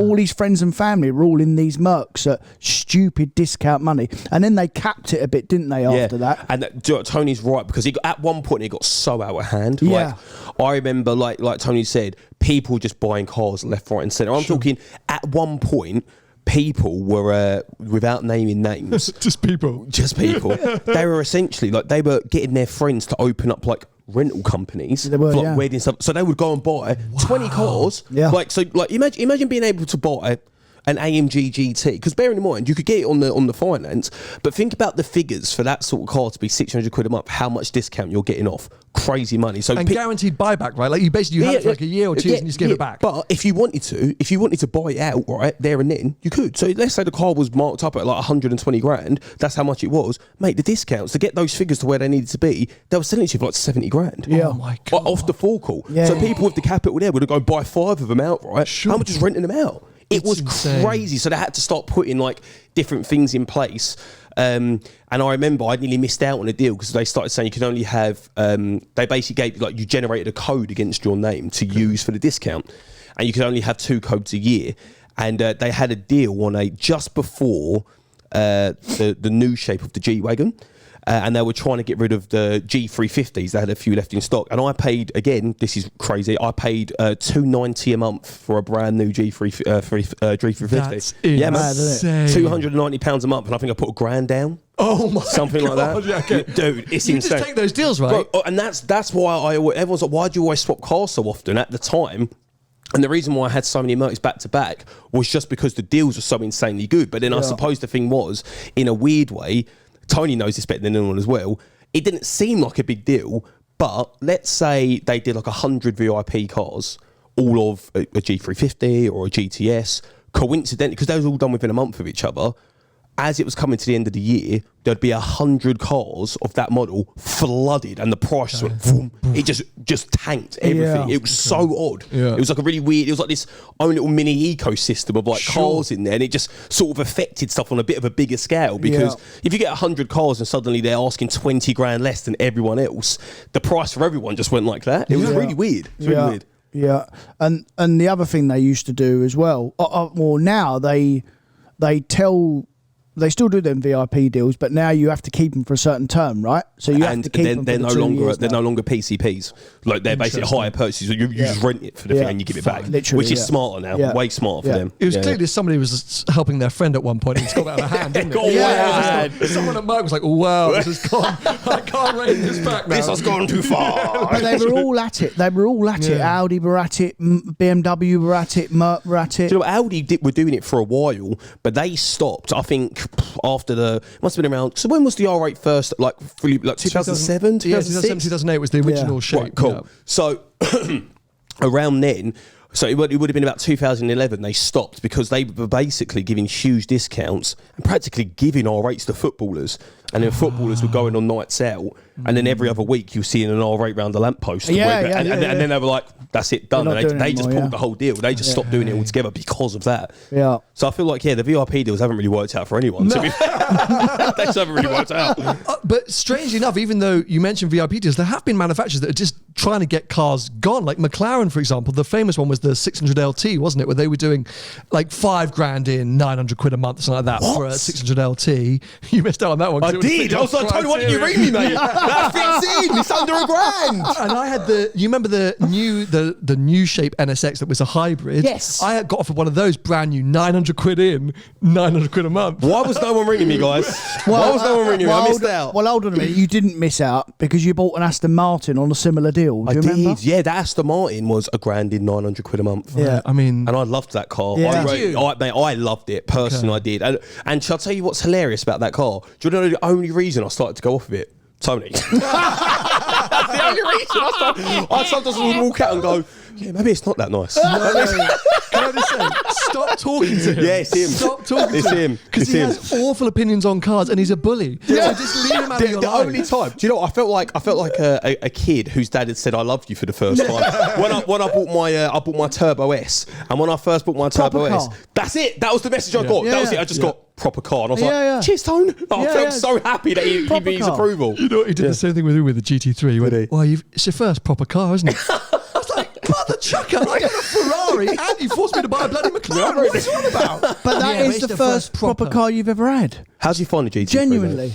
all his friends and family were all in these Mercs at stupid discount money. And then they capped it a bit, didn't they, after that? And Tony's right, because at one point it got so out of hand. Yeah. Like, I remember, like Tony said, people just buying cars left, right and centre. I'm talking, at one point, people were, without naming names, just people, they were essentially like, they were getting their friends to open up like rental companies for like wedding stuff, so they would go and buy 20 cars. Imagine being able to buy an AMG GT, because bearing in mind you could get it on the finance, but think about the figures for that sort of car to be 600 quid a month, how much discount you're getting off. Crazy money. So guaranteed buyback, right? Like you have it for like a year or two and you just give it back. But if you wanted to buy it out right there and then, you could. So let's say the car was marked up at like 120 grand, that's how much it was. Mate, the discounts to get those figures to where they needed to be, they were selling it for like 70 grand. Yeah. Oh my God. Off the forecourt. Yeah. So people with the capital there would have go buy 5 of them outright. Sure. How much is renting them out? It was insane. Crazy. So they had to start putting like different things in place. And I remember I nearly missed out on a deal because they started saying you can only have, they basically gave, like, you generated a code against your name to use for the discount. And you could only have 2 codes a year. And they had a deal on just before the new shape of the G-Wagon. And they were trying to get rid of the G350s. They had a few left in stock. And I paid, again, this is crazy, I paid $290 a month for a brand new G350. That's yeah, man. insane. £290 a month. And I think I put $1,000 down. Oh my Something God. like that. Yeah, okay. Dude, it's you insane. just take those deals, right? Bro, and that's why everyone's like, why do you always swap cars so often at the time? And the reason why I had so many motos back to back was just because the deals were so insanely good. But then I suppose the thing was, in a weird way, Tony knows this better than anyone as well, it didn't seem like a big deal, but let's say they did like 100 VIP cars, all of a G350 or a GTS, coincidentally, because they was all done within a month of each other, as it was coming to the end of the year, there'd be 100 cars of that model flooded, and the price went boom. It just tanked everything. Yeah. It was so odd. Yeah. It was like a really weird. It was like this own little mini ecosystem of like cars in there, and it just sort of affected stuff on a bit of a bigger scale. Because if you get 100 cars and suddenly they're asking 20 grand less than everyone else, the price for everyone just went like that. It was really weird. It was really weird. Yeah, and the other thing they used to do as well, well now they tell. They still do them VIP deals, but now you have to keep them for a certain term, right? So you have to keep them for they're the no 2 longer years they're now. no longer PCPs. Like they're basically hire purchases. You just rent it for the thing and you give it back, Literally, which is smarter now. Yeah. Way smarter for them. It was clearly somebody was helping their friend at one point and it's got out of hand, didn't it? Got way out of hand. Someone at Merck was like, oh, wow, this has gone. I can't rein this back now. This has gone too far. But they were all at it. They were all at it. Audi were at it. BMW were at it. Merc were at it. Do you know, Audi were doing it for a while, but they stopped. I think after must have been around. So when was the R8 first? Like 2007, 2006? Yeah, 2007, 2008 was the original shape. Right, cool. Yeah. So around then, so it would have been about 2011, they stopped because they were basically giving huge discounts and practically giving R8s to footballers. And then footballers were going on nights out, and then every other week you're seeing an R8 round the lamppost. And then they were like, that's it, done. And they just pulled the whole deal. They just stopped doing it altogether because of that. Yeah. So I feel like, the VIP deals haven't really worked out for anyone. To be fair. They just haven't really worked out. But strangely enough, even though you mentioned VIP deals, there have been manufacturers that are just trying to get cars gone. Like McLaren, for example, the famous one was the 600 LT, wasn't it? Where they were doing like £5,000 in, 900 quid a month, something like that for a 600 LT. You missed out on that one. I did. I was like, Tony, why didn't you ring me, mate? That fits in. It's under £1,000. And I had you remember the new shape NSX that was a hybrid? Yes. I got offered one of those brand new, 900 quid in, 900 quid a month. Why was no one ringing me, guys? Why was no one ringing me? I missed out. Well, hold on a minute. You didn't miss out because you bought an Aston Martin on a similar deal. Do you remember? Yeah, that Aston Martin was £1,000 in, 900 quid a month. Yeah. I mean, and I loved that car. Yeah. I loved it personally. I did. And shall I tell you what's hilarious about that car? Do you know the only reason I started to go off of it? Tony. That's the only reason I sometimes walk out and go, yeah, maybe it's not that nice. can I just say, stop talking to him. Yeah, it's him. Stop talking It's to him. Because he has awful opinions on cars and he's a bully. Yeah. So just leave him out of your The life. only time, do you know what? I felt like a kid whose dad had said I loved you for the first time. when I bought my Turbo S, and when I first bought my Turbo S, that's it. That was the message I got. That was it. I just got proper car, and I was like, cheers, Tone. I felt so happy that he gave me his approval. You know what? He did the same thing with the GT3. When, well, it's your first proper car, isn't it? I was like, mother chucker, I got a Ferrari and you forced me to buy a bloody McLaren. What is on about? But that is the first proper car you've ever had. How do you find the GT3? Genuinely.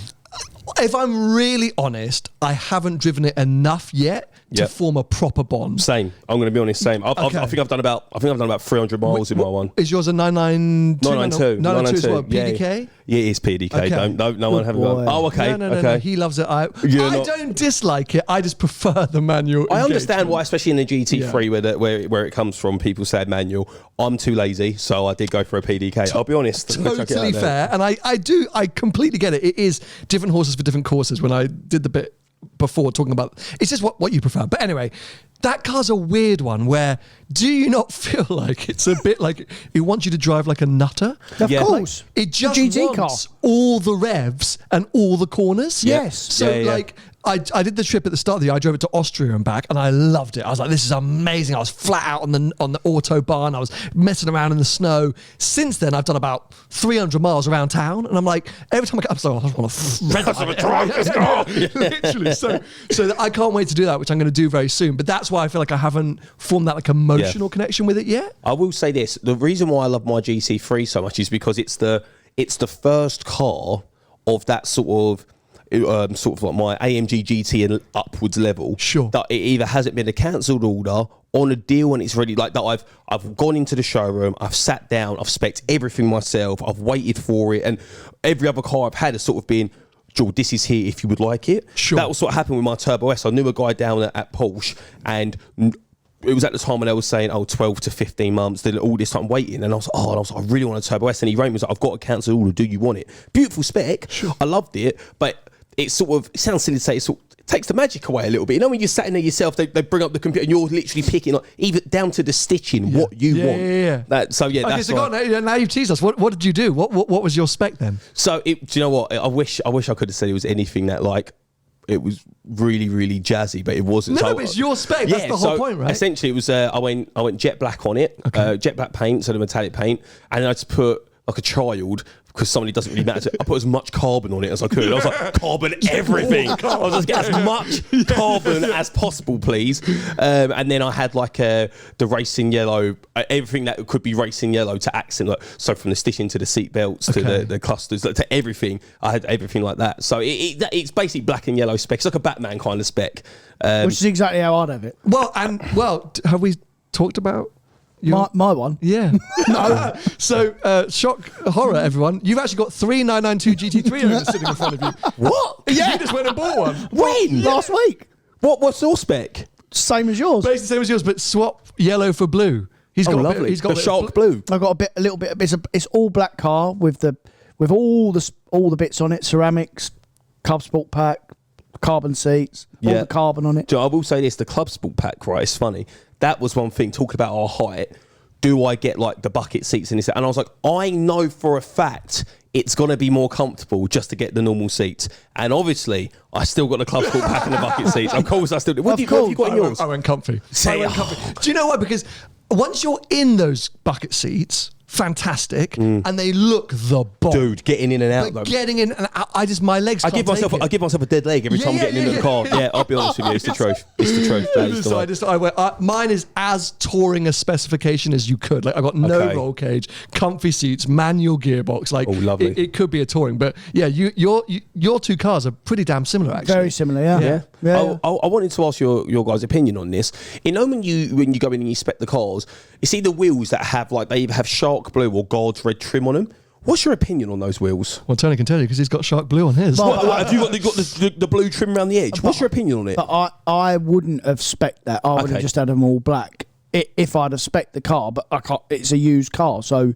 If I'm really honest, I haven't driven it enough yet to form a proper bond. Same. I'm going to be honest. Same. I think I've done about 300 miles in my one. Is yours a 992? 992 as well. PDK? Yeah, it is PDK. Okay. No one haven't gone. Oh, okay. No. He loves it. I don't dislike it. I just prefer the manual. I understand why, especially in the GT3, where it comes from. People said manual. I'm too lazy, so I did go for a PDK. I'll be honest. Totally fair, and I completely get it. It is different horses for different courses. When I did the bit before talking about, it's just what you prefer. But anyway, that car's a weird one. Where do you not feel like it's a bit like it wants you to drive like a nutter? Of course, like, it just GT wants all the revs and all the corners. Yes. So I did the trip at the start of the year. I drove it to Austria and back, and I loved it. I was like, this is amazing. I was flat out on the autobahn. I was messing around in the snow. Since then, I've done about 300 miles around town, and I'm like, every time I get up, I just want to drive this car. Literally. So I can't wait to do that, which I'm going to do very soon. But that's why I feel like I haven't formed that like emotional connection with it yet. I will say this: the reason why I love my GT3 so much is because it's the first car of that sort of like my AMG GT and upwards level. Sure. That it either hasn't been a cancelled order on a deal and it's ready, like that I've gone into the showroom, I've sat down, I've spec'd everything myself, I've waited for it, and every other car I've had has sort of been, George, this is here if you would like it. Sure. That was what happened with my Turbo S. I knew a guy down at Porsche, and it was at the time when they were saying, 12 to 15 months, then all this time waiting. And I was like, I really want a Turbo S. And he rang me, was like, I've got to cancel order. Do you want it? Beautiful spec. Sure. I loved it. But it sounds silly to say, it takes the magic away a little bit. You know, when you're sat in there yourself, they bring up the computer and you're literally picking, like, even down to the stitching, what you want. Yeah. That's now you've teased us. What did you do? What was your spec then? So, do you know what? I wish I could have said it was anything that, like, it was really, really jazzy, but it wasn't. No, but it's your spec. That's the whole point, right? Essentially, it was I went jet black on it, jet black paint, so the metallic paint, and then I just put like a child, because somebody doesn't really matter. I put as much carbon on it as I could. I was like, carbon everything. I was just get as much carbon as possible, please. And then I had like the racing yellow, everything that could be racing yellow to accent. Like, so from the stitching to the seat belts to the clusters, like, to everything, I had everything like that. So it's basically black and yellow spec. It's like a Batman kind of spec. Which is exactly how I'd have it. Well, have we talked about my one? Yeah. No. So, shock horror, everyone. You've actually got 3 992 GT3 owners sitting in front of you. What? Yeah. You just went and bought one. When? Last week. What's your spec? Same as yours. Basically the same as yours, but swap yellow for blue. He's got lovely. He's got the shark blue. I've got a little bit. It's all black car with all the bits on it, ceramics, Club Sport pack, carbon seats, all the carbon on it. I will say this: the Club Sport pack, right? It's funny. That was one thing. Talking about our height, do I get like the bucket seats and this? And I was like, I know for a fact it's going to be more comfortable just to get the normal seats. And obviously, I still got the Club Sport pack and the bucket seats. Of course, I still do. What have you got in yours? I went comfy. Do you know why? Because once you're in those bucket seats, fantastic, and they look the bomb. Dude, getting in and out though. Getting in and out, my legs can't take it. I give myself a dead leg every time I'm getting into the car. Yeah, I'll be honest with you, it's the truth. It's the truth. That is the way. Mine is as touring a specification as you could. Like, I've got no roll cage, comfy seats, manual gearbox. Like, lovely. It could be a touring, but yeah, your two cars are pretty damn similar, actually. Very similar, yeah. I wanted to ask your guys' opinion on this. You know, when you go in and you spec the cars, you see the wheels that have, like, they either have shark blue or God's red trim on them. What's your opinion on those wheels? Well, Tony can tell you because he's got shark blue on his. Have you got the blue trim around the edge? What's your opinion on it? But I wouldn't have spec'd that. I would have just had them all black if I'd have spec'd the car, but I can't. It's a used car, so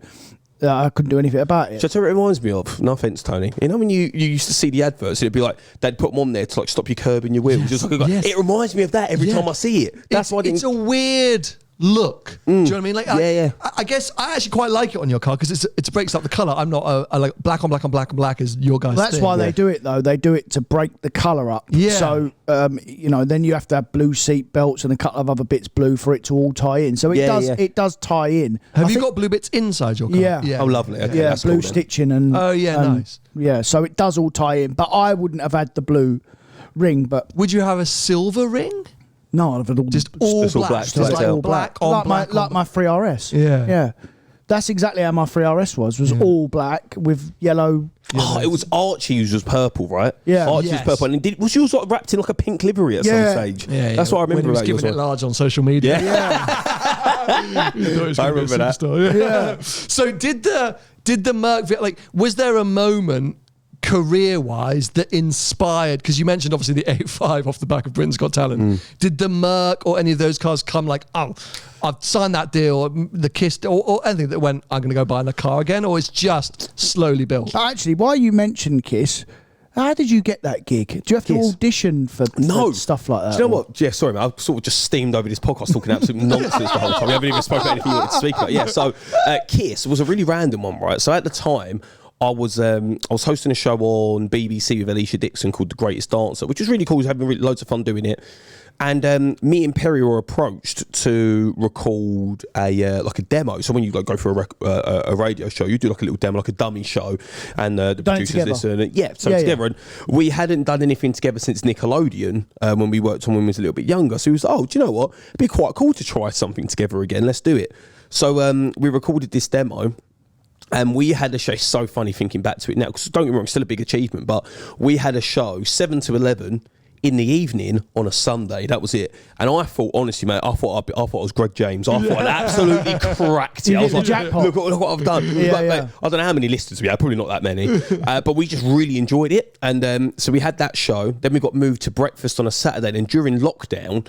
I couldn't do anything about it. So I tell you what it reminds me of? No offence, Tony. You know when you used to see the adverts, it'd be like, they'd put them on there to, like, stop you curbing your wheels. Yes. It reminds me of that every time I see it. That's why it's a weird look. Do you know what I mean? Like, I guess I actually quite like it on your car because it breaks up the colour. I'm not a like black on black on black on black is your guys' That's thing. why they do it, though. They do it to break the colour up. Yeah. So, then you have to have blue seat belts and a couple of other bits blue for it to all tie in. So it does tie in. Have you got blue bits inside your car? Yeah. Oh, lovely. Okay, yeah, that's blue cool, stitching and... nice. Yeah, so it does all tie in. But I wouldn't have had the blue ring, but... Would you have a silver ring? No, I'd have all just all black. Just like all black. Like my 3RS. Yeah. Yeah. That's exactly how my 3RS was all black with yellow. Oh, it was Archie's was purple, right? Yeah. Archie's was purple. And was yours like wrapped in like a pink livery at some stage? Yeah. That's what I remember when he was about giving it large on social media. I remember that. Yeah. So did the Merc, like, was there a moment career-wise that inspired, because you mentioned obviously the 85 off the back of Britain's Got Talent, did the Merc or any of those cars come like, oh, I've signed that deal, or the Kiss, or anything that went, I'm going to go buy a car again, or it's just slowly built? Actually, while you mentioned Kiss, how did you get that gig? Do you have to audition for stuff like that? Do you know what? Yeah, sorry, man. I've sort of just steamed over this podcast talking absolute nonsense the whole time. We haven't even spoken about anything you wanted to speak about. Yeah, so Kiss was a really random one, right? So at the time, I was hosting a show on BBC with Alicia Dixon called The Greatest Dancer, which was really cool. I was having loads of fun doing it. And me and Perry were approached to record a demo. So when you go for a radio show, you do like a little demo, like a dummy show, and the producers listen. And together. And we hadn't done anything together since Nickelodeon when we worked on when we was a little bit younger. So we was, do you know what? It'd be quite cool to try something together again. Let's do it. So we recorded this demo. And we had a show. It's so funny thinking back to it now, because don't get me wrong, it's still a big achievement. But we had a show 7 to 11 in the evening on a Sunday. That was it. And I thought, honestly, mate, I thought I was Greg James. I thought I'd absolutely cracked it. I was like, look what I've done. Mate, I don't know how many listeners we had, probably not that many. But we just really enjoyed it. And so we had that show. Then we got moved to breakfast on a Saturday. And during lockdown,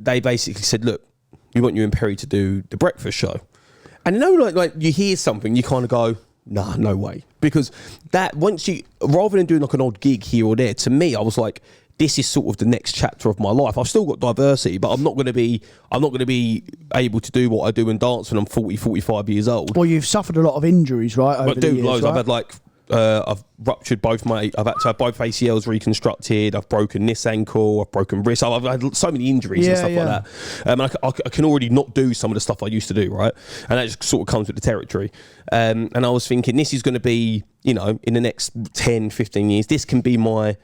they basically said, look, we want you and Perry to do the breakfast show. And you know, like you hear something, you kind of go, nah, no way. Because that, once you, rather than doing like an odd gig here or there, to me, I was like, this is sort of the next chapter of my life. I've still got diversity, but I'm not going to be able to do what I do and dance when I'm 40, 45 years old. Well, you've suffered a lot of injuries, right? Over the years, loads. right? I've had like, I've ruptured I've had to have both ACLs reconstructed. I've broken this ankle. I've broken wrists. I've had so many injuries and stuff like that. And I can already not do some of the stuff I used to do, right? And that just sort of comes with the territory. And I was thinking, this is going to be, you know, in the next 10, 15 years, this can be my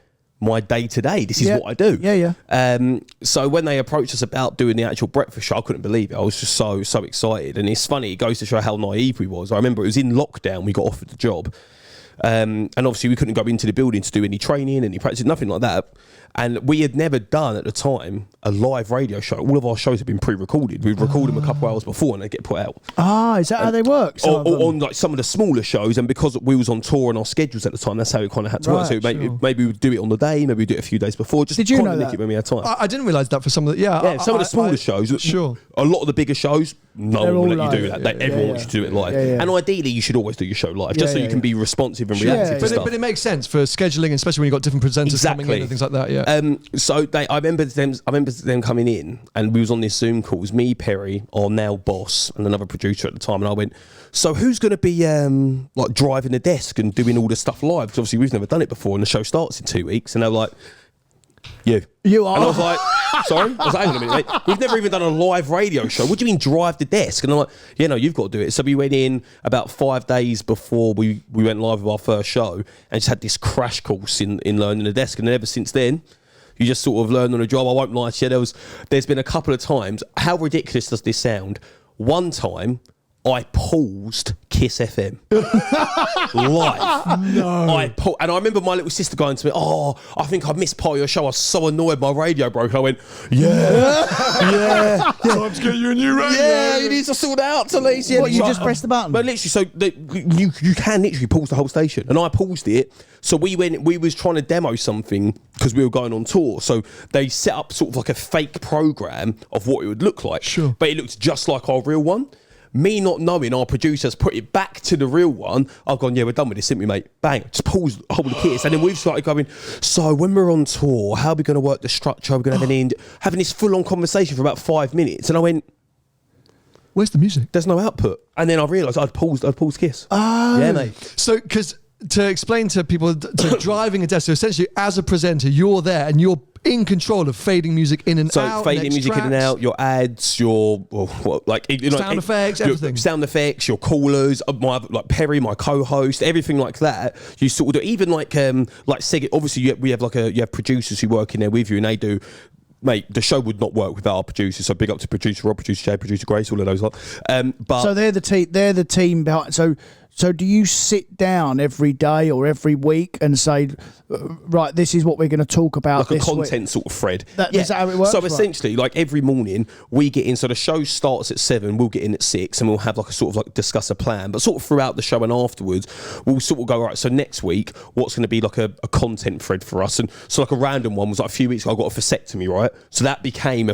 day to day. This is what I do. So when they approached us about doing the actual breakfast show, I couldn't believe it. I was just so excited. And it's funny, it goes to show how naive we was. I remember it was in lockdown, we got offered the job. And obviously we couldn't go into the building to do any training, any practice, nothing like that. And we had never done at the time a live radio show. All of our shows had been pre-recorded. We'd record them a couple hours before and they get put out. Is that how they work? On like some of the smaller shows, and because we was on tour and our schedules at the time, that's how it kind of had to work. So maybe we'd do it on the day, maybe we'd do it a few days before. Just did you know that? It when we had time. I didn't realise that for some of the some of the smaller shows. Sure. A lot of the bigger shows, no one will let you do that. Everyone wants you to do it live. And ideally, you should always do your show live, just so you can be responsive and reactive to stuff. But it makes sense for scheduling, especially when you've got different presenters coming in and things like that. So I remember them coming in, and we was on this Zoom call. It was me, Perry, our now boss, and another producer at the time. And I went, so who's going to be like driving the desk and doing all the stuff live? Because obviously we've never done it before, and the show starts in 2 weeks. And they were like, you are. And I was like, sorry? I was like, hang on a minute, mate. We've never even done a live radio show. What do you mean drive the desk? And I'm like, you've got to do it. So we went in about 5 days before we went live with our first show, and just had this crash course in learning the desk. And ever since then, you just sort of learn on the job. I won't lie to you. There's been a couple of times. How ridiculous does this sound? One time, I paused Kiss FM live. No. And I remember my little sister going to me, I think I missed part of your show. I was so annoyed my radio broke. I went, yeah. Time to get you a new radio. Yeah, you need to sort that out, Talise. What, you just press the button? But literally, so you can literally pause the whole station. And I paused it. So we was trying to demo something because we were going on tour. So they set up sort of like a fake program of what it would look like. Sure. But it looked just like our real one. Me not knowing, our producers put it back to the real one. I've gone, we're done with this, simply, mate. Bang, just pause, hold the Kiss. And then we've started going, so when we're on tour, how are we going to work the structure? Are we going to have having this full-on conversation for about 5 minutes. And I went, where's the music? There's no output. And then I realised I'd paused Kiss. Oh. Yeah, mate. So, because to explain to people, to driving a desk, so essentially as a presenter, you're there and you're in control of fading music in and out. So fading music in and out, your ads, your sound effects, everything. Sound effects, your callers, like Perry, my co-host, everything like that. You sort of do, even like obviously you have producers who work in there with you, and they do. Mate, the show would not work without our producers. So big up to producer Rob, producer Jay, producer Grace, all of those lot. But so they're the team behind. So do you sit down every day or every week and say, right, this is what we're going to talk about like this a content week? sort of thread. Is that how it works? So essentially, like every morning we get in. So the show starts at 7. We'll get in at 6, and we'll have like a sort of like discuss a plan. But sort of throughout the show and afterwards, we'll sort of go, right, so next week, what's going to be like a content thread for us? And so like a random one was like a few weeks ago, I got a vasectomy, right? So that became a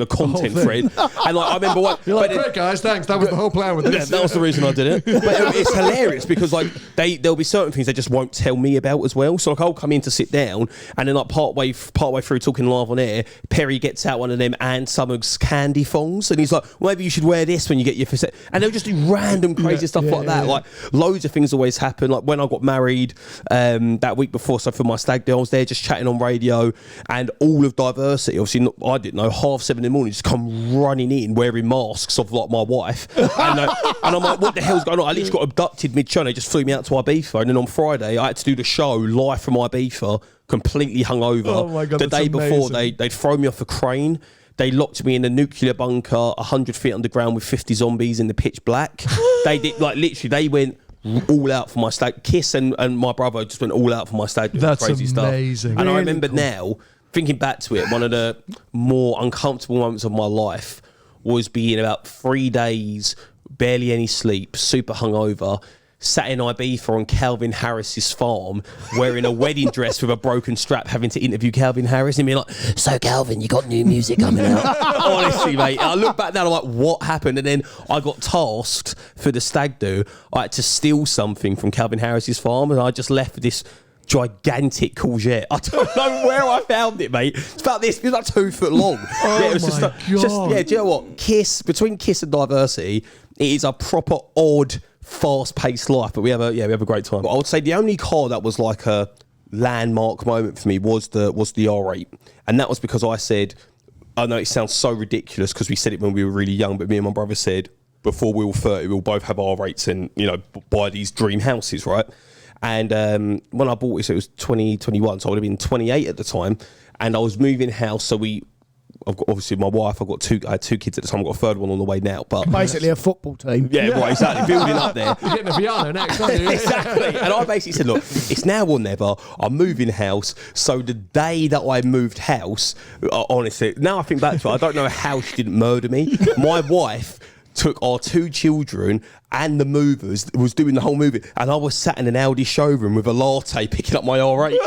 content thread. And like I remember what you're like, great guys, thanks. That was the whole plan with this. Yeah, that was the reason I did it. it's hilarious because like there'll be certain things they just won't tell me about as well. So like I'll come in to sit down, and then like partway through talking live on air, Perry gets out one of them and Summer's candy thongs, and he's like, well, maybe you should wear this when you get your first. And they'll just do random crazy stuff like that. Like loads of things always happen. Like when I got married that week before, so for my stag do, I was there just chatting on radio, and all of Diversity, obviously I didn't know, 7:30 in the morning, just come running in wearing masks of like my wife, and I'm like, what the hell's going on? I literally got abducted mid-show. They just flew me out to Ibiza, and then on Friday I had to do the show live from Ibiza, completely hungover. Oh my God, the day before amazing. they'd thrown me off a crane. They locked me in a nuclear bunker 100 feet underground with 50 zombies in the pitch black. They did, like, literally, they went all out for my stag. Kiss and my brother just went all out for my stag. That's crazy amazing. Stuff. And really I remember now, thinking back to it, one of the more uncomfortable moments of my life was being about 3 days, barely any sleep, super hungover, sat in Ibiza on Calvin Harris's farm, wearing a wedding dress with a broken strap, having to interview Calvin Harris, and being like, so Calvin, you got new music coming out? Honestly, mate, I look back now, I'm like, what happened? And then I got tasked for the stag do. I had to steal something from Calvin Harris's farm, and I just left this gigantic courgette. I don't know where I found it, mate. It's about this. It was like 2 foot long. Oh it was my God. yeah, do you know what? Between Kiss and Diversity, it is a proper odd, fast-paced life, but we have a great time. I would say the only car that was like a landmark moment for me was the R8, and that was because I said, I know it sounds so ridiculous because we said it when we were really young, but me and my brother said before we were 30, we'll both have R8s and buy these dream houses, right? And when I bought it, so it was 2021, so I would have been 28 at the time, and I was moving house, so I've got, obviously, my wife, I had 2 kids at the time. I've got a third one on the way now. But basically a football team. Yeah, right, exactly. Building up there. You're getting a piano next, aren't you? Exactly. And I basically said, look, it's now or never. I'm moving house. So the day that I moved house, honestly, now I think back to it, I don't know how she didn't murder me. My wife took our 2 children and the movers, was doing the whole movie, and I was sat in an Audi showroom with a latte picking up my R8.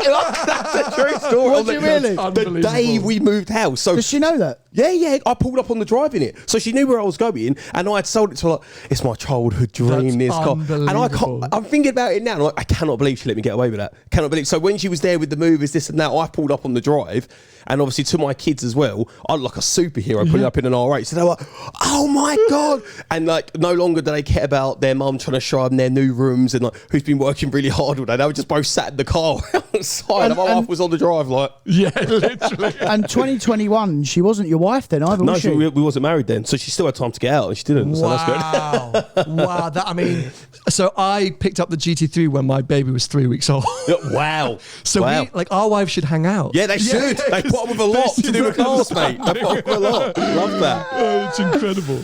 That's a true story. What do you really? The day we moved house. So Does she know that? yeah, I pulled up on the drive in it, so she knew where I was going, and I had sold it to her. Like, it's my childhood dream. That's This car, and I'm thinking about it now. And I'm like, I cannot believe she let me get away with that. Cannot believe. So when she was there with the movers, this and that, I pulled up on the drive, and obviously to my kids as well, I look like a superhero pulling up in an R8. So they were like, oh my God, and like no longer do they care about their mum trying to show them their new rooms and like who's been working really hard all day. They were just both sat in the car outside, and my wife was on the drive, like, Yeah, literally. And 2021, she wasn't your wife then either, no, was she? we wasn't married then, so she still had time to get out, and she didn't. So that's good. Wow. So I picked up the GT3 when my baby was 3 weeks old. Wow. So wow. our wives should hang out. Yeah, they should. They put up with a lot to do with cars, mate. They put up with a lot. Love that. Oh, it's incredible.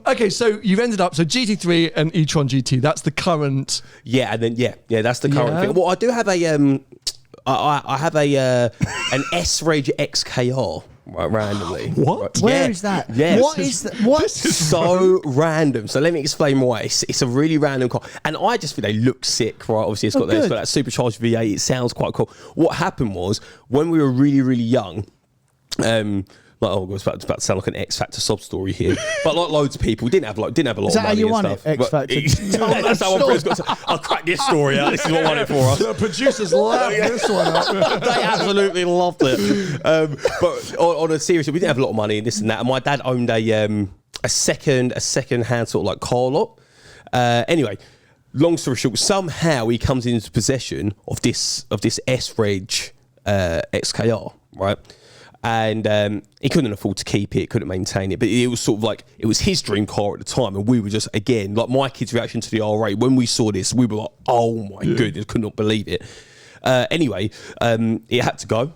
Okay, so you've ended up, so GT3 and e-tron GT, that's the current. Yeah, and then yeah, that's the current Yeah. thing. Well, I do have I have an S-Reg XKR. Right, randomly. What? Right, Where is that? Yeah. What is that? What? So random. So let me explain why. It's a really random car, and I just think they look sick. Right? Obviously, it's got that supercharged V8. It sounds quite cool. What happened was when we were really, really young. Like, oh, it's about to sound like an X Factor sob story here, but like loads of people didn't have a lot Is of that money how you and won stuff. it, X Factor? That's how I've got to. I'll crack this story out. This is what I won it for us. The producers love this one up. They absolutely loved it. But on a serious, we didn't have a lot of money and this and that. And my dad owned a second hand sort of like car lot. Anyway, long story short, somehow he comes into possession of this S-Reg XKR, right? And he couldn't afford to keep it, couldn't maintain it, but it was sort of like, it was his dream car at the time, and we were just, again, like my kids' reaction to the R8, when we saw this, we were like, oh my goodness, could not believe it. Anyway, it had to go,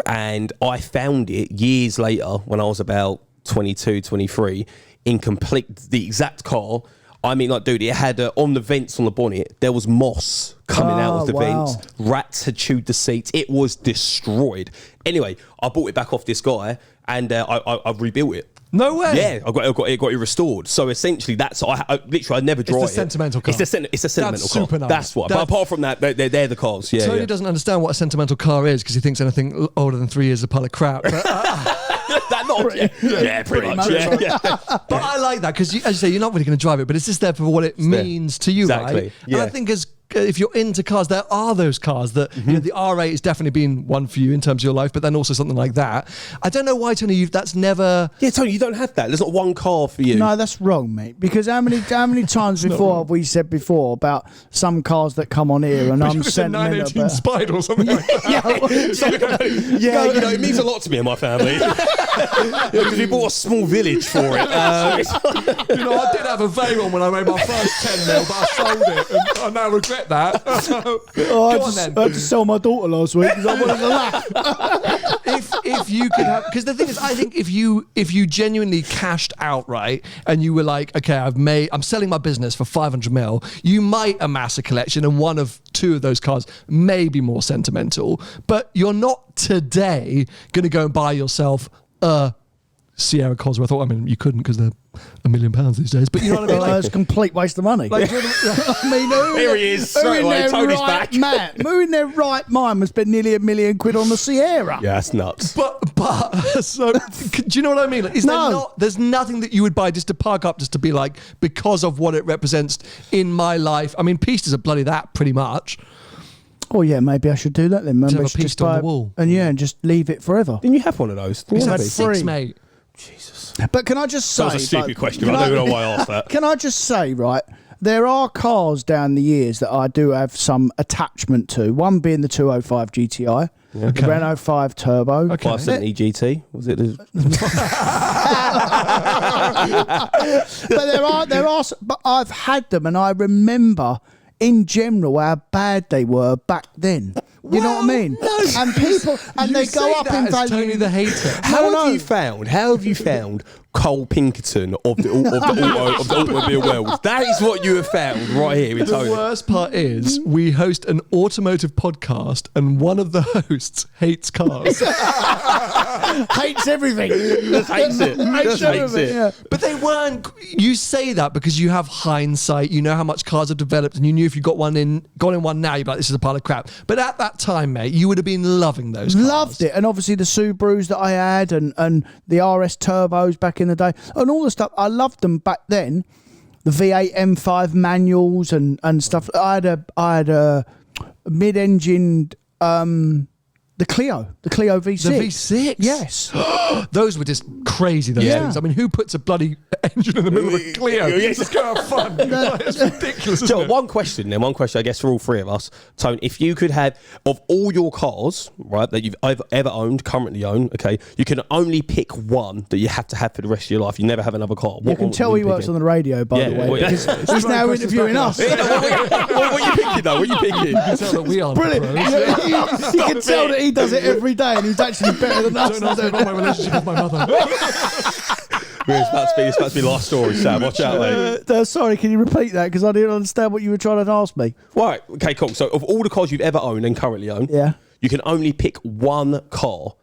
and I found it years later when I was about 22, 23, the exact car. I mean, like, dude, it had on the vents on the bonnet, there was moss coming out of the vents. Rats had chewed the seats. It was destroyed. Anyway, I bought it back off this guy, and I rebuilt it. No way. Yeah, I got it restored. So essentially, that's I never drive it. It's the sentimental car. It's a sentimental That's car. super nice. That's what. But apart from that, they're the cars. Yeah. Tony doesn't understand what a sentimental car is because he thinks anything older than 3 years is a pile of crap. But, That nod? Yeah, pretty much. Yeah. But I like that because, as you say, you're not really going to drive it, but it's just there for what it means to you, Exactly. right? Yeah. And I think if you're into cars, there are those cars that you know, the R8 has definitely been one for you in terms of your life, but then also something like that. I don't know why, Tony, that's never... Yeah, Tony, you don't have that. There's not one car for you. No, that's wrong, mate. Because how many times before have we said before about some cars that come on here and I'm sentimental about 918 Spider or something like that. Yeah, you know, it means a lot to me and my family. Because we bought a small village for it. You know, I did have a Veyron when I made my first 10 mil, but I sold it, and I now regret that. I had to sell my daughter last week because I wanted to laugh. If you could have, because the thing is, I think if you genuinely cashed out, right, and you were like, okay, I'm selling my business for 500 mil, you might amass a collection, and one of two of those cars may be more sentimental, but you're not today going to go and buy yourself a Sierra Cosworth. I mean, you couldn't because they're £1 million these days. But you know what I mean? Like, it's a complete waste of money. Like, I mean, Here he is, straight away, Tony's back. Who in their right mind would spend nearly £1 million on the Sierra? Yeah, that's nuts. But so do you know what I mean? Like, there's nothing that you would buy just to park up, just to be like, because of what it represents in my life. I mean, Pistas are bloody that pretty much. Oh yeah, maybe I should do that then. Maybe Have I a should Pista on the wall. and just leave it forever. Didn't you have one of those? It's had had 6, three. mate. Jesus. But can I just say, That was a stupid question. I don't know why I asked that. Can I just say, right? There are cars down the years that I do have some attachment to. One being the 205 GTI, the Renault 5 Turbo. Okay. 570 GT, was it? But but I've had them, and I remember in general how bad they were back then. You know what I mean? No. And people, and they go up in value. Tony the hater. How have you found Cole Pinkerton of the automobile world? That is what you have found right here in The Tony. worst part is we host an automotive podcast and one of the hosts hates cars. Hates everything. Just hates it. Just hates it. Yeah. But they weren't. You say that because you have hindsight. You know how much cars have developed, and you knew if you got in one now, you'd be like, this is a pile of crap. But at that time, mate, you would have been loving those cars. Loved it. And obviously the Subarus that I had and the RS Turbos back in the day and all the stuff. I loved them back then. The V8 M5 manuals and stuff. I had a mid-engined the Clio V6. The V6? Yes. Those were just crazy, those Yeah. things. I mean, who puts a bloody engine in the middle of a Clio? Just go have fun. It's ridiculous, isn't So it? one question, I guess, for all three of us. Tone, if you could have, of all your cars, right, that you've ever owned, currently own, okay, you can only pick one that you have to have for the rest of your life. You never have another car. You can tell he works on the radio, by the way, because he's now interviewing us. What are you picking, though? What are you picking? You can tell that we are Brilliant. pros. You can tell that he does it every day and he's actually better than us. Don't ask me about my relationship with my mother. It's about to be last story, Sam. Watch out, mate. Sorry, can you repeat that? Because I didn't understand what you were trying to ask me. Right, okay, cool. So of all the cars you've ever owned and currently own, you can only pick one car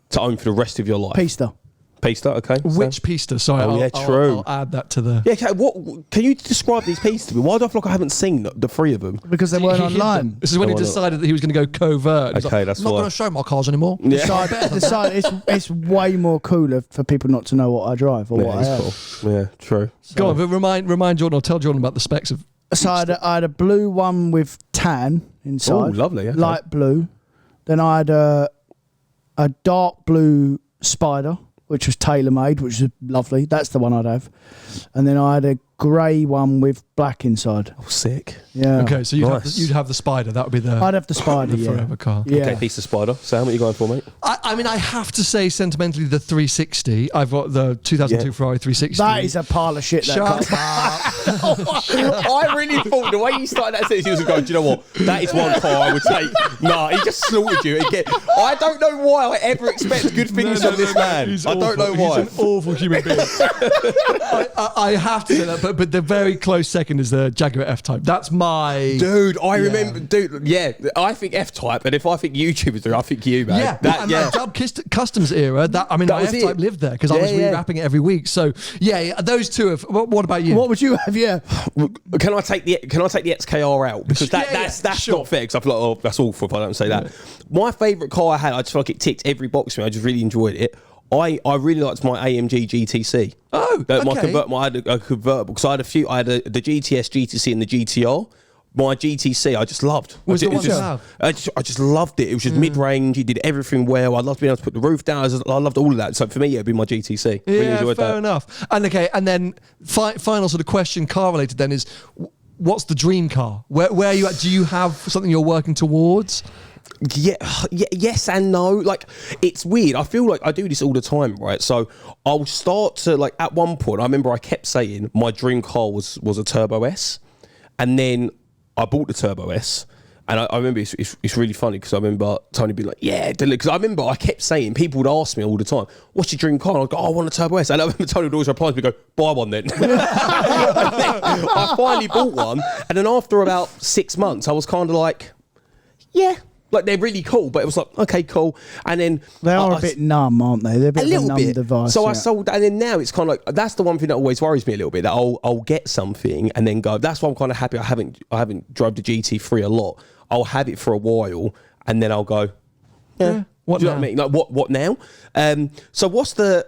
to own for the rest of your life. Pista, okay. Which Pista? Sorry, true. I'll add that to the... Yeah, okay, what can you describe these Pistas to me? Why do I feel like I haven't seen the three of them? because they weren't He hid them. online. This is when he decided that he was going to go covert. He's Okay, like, that's I'm not why. going to show my cars anymore. It's way more cooler for people not to know what I drive or what I have. Cool. Yeah, true. Go on, but remind Jordan or tell Jordan about the specs of... So I had a blue one with tan inside. Oh, lovely, okay. Light blue. Then I had a dark blue Spider, which was tailor-made, which was lovely. That's the one I'd have. And then I had a grey one with black inside. Oh, sick. Yeah. Okay, so Nice. you'd have the Spider. That would be the... I'd have the Spider, the forever car. Yeah. Okay, Pista Spider. Sam, what are you going for, mate? I mean, I have to say, sentimentally, the 360. I've got the 2002 Ferrari 360. That is a pile of shit. Shut up. I really thought the way you started that sentence, he was going, do you know what? That is one car I would take. Nah, he just slaughtered you again. I don't know why I ever expect good things from this man. He's I don't know awful. why. He's an awful human being. I have to say that, but the very close second is the Jaguar F-Type. That's my... Dude, I remember, yeah, I think F-Type, and if I think YouTubers do, I think you, man. Yeah, that Dub Customs era, my was F-Type it. lived there because I was rewrapping it every week. So, yeah, those two have... What about you? What would you have? Yeah. Can I take the XKR out? Because that's sure. not fair, because I feel like, oh, that's awful if I don't say that. My favourite car I had, I just feel like it ticked every box for me. I just really enjoyed it. I really liked my AMG GTC. Oh, okay. I had a convertible because I had a few. I had the GTS, GTC, and the GTR. My GTC, I just loved. Was the one you I have? just loved it. It was just mid-range. It did everything well. I loved being able to put the roof down. I loved all of that. So for me, it'd be my GTC. Really enjoyed fair that. enough. And and then final sort of question, car related. Then is, what's the dream car? Where are you at? Do you have something you're working towards? Yeah, yes and no. Like, it's weird. I feel like I do this all the time, right? So I'll start to, like, at one point, I remember I kept saying my dream car was a Turbo S, and then I bought the Turbo S, and I remember it's really funny because I remember Tony being like, yeah, because I remember I kept saying, people would ask me all the time, what's your dream car? And I'd go, I want a Turbo S. And I remember Tony would always reply to me, go, buy one then. And then I finally bought one, and then after about 6 months, I was kind of like, yeah. Like, they're really cool, but it was like, okay, cool. And then they are a bit numb, aren't they? They're a bit of a numb device. So I sold, and then now it's kind of like, that's the one thing that always worries me a little bit, that I'll get something and then go. That's why I'm kind of happy I haven't drove the GT3 a lot. I'll have it for a while and then I'll go, yeah. What Do you now? know what I mean? Like, what now? So what's the?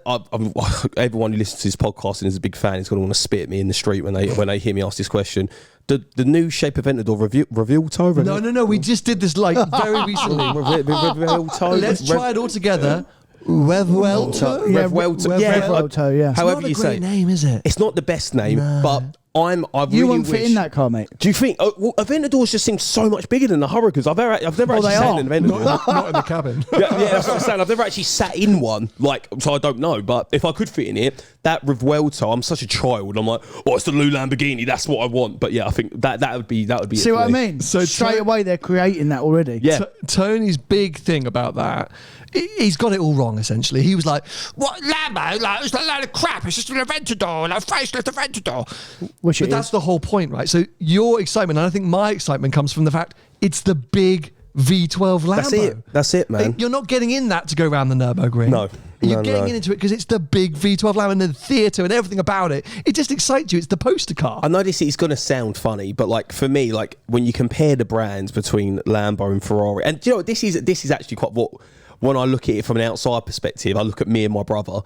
Everyone who listens to this podcast and is a big fan is going to want to spit at me in the street when they hear me ask this question. The new shape of Aventador Revuelto? No. We just did this like very recently. Revuelto. Let's try it all together. Revuelto. Revuelto. Revuelto, yeah. However you say. It's not a great name, is it? It's not the best name, but I really you won't wish. fit in that car, mate. Do you think? Well, Aventadors just seem so much bigger than the Hurricanes. I've never actually sat in an Aventador. Not in the cabin. yeah, that's what I'm saying. I've never actually sat in one, like, so I don't know. But if I could fit in it, that Revuelto, I'm such a child. I'm like, oh, it's the new Lamborghini. That's what I want. But yeah, I think that would be. See what I mean? So straight away they're creating that already. Yeah. Tony's big thing about that, he's got it all wrong, essentially. He was like, what, Lambo? Like, it's a load of crap. It's just an Aventador, like a facelift Aventador. Which but that's the whole point, right? So your excitement, and I think my excitement, comes from the fact it's the big V12 Lambo. That's it, man. You're not getting in that to go around the Nürburgring. No. You're getting into it because it's the big V12 Lambo and the theatre and everything about it. It just excites you. It's the poster car. I know this is going to sound funny, but like, for me, like, when you compare the brands between Lambo and Ferrari, and do you know what, this is actually quite what, when I look at it from an outside perspective, I look at me and my brother.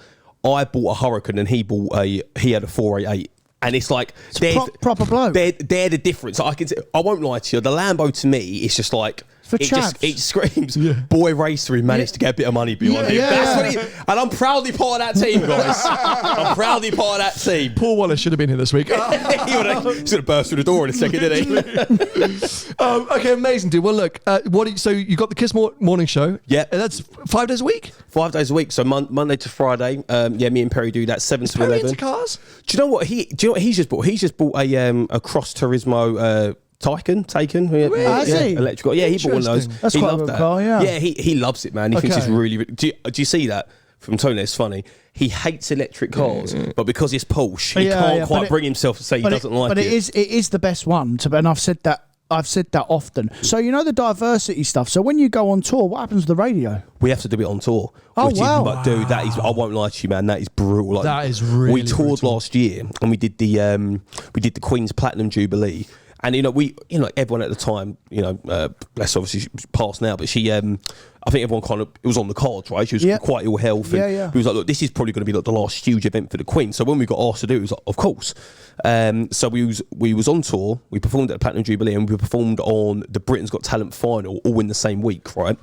I bought a Hurricane and he had a 488. And it's like, proper bloke. They're the difference. I won't lie to you. The Lambo to me is just like, it screams, boy racer who managed to get a bit of money behind him. That's what and I'm proudly part of that team, guys. I'm proudly part of that team. Paul Wallace should have been here this week. He's going to burst through the door in a second, didn't he? Okay, amazing, dude. Well, look, so you got the Kiss morning show. Yeah. That's 5 days a week? 5 days a week. So Monday to Friday. Me and Perry do that 7 to 11. Into cars? Do you know what he's just bought? He's just bought a Cross Turismo Taken. Really? Electrical. Yeah, he bought one of those. That's quite a good car, yeah. Yeah, he loves it, man. He thinks it's really. Do you see that from Tony? It's funny. He hates electric cars, but because it's Porsche, he can't quite bring himself to say he doesn't like it. But it is the best one. And I've said that often. So you know the diversity stuff. So when you go on tour, what happens to the radio? We have to do it on tour. Wow. Dude, that is. I won't lie to you, man. That is brutal. Like, that is really. We toured brutal. last year, and we did the Queen's Platinum Jubilee. And everyone at the time, bless, obviously she's passed now, but she, I think everyone kind of, it was on the cards, right? She was quite ill health. And we was like, look, this is probably going to be like the last huge event for the Queen. So when we got asked to do it, it was like, of course. So we was on tour. We performed at the Platinum Jubilee, and we performed on the Britain's Got Talent final, all in the same week, right?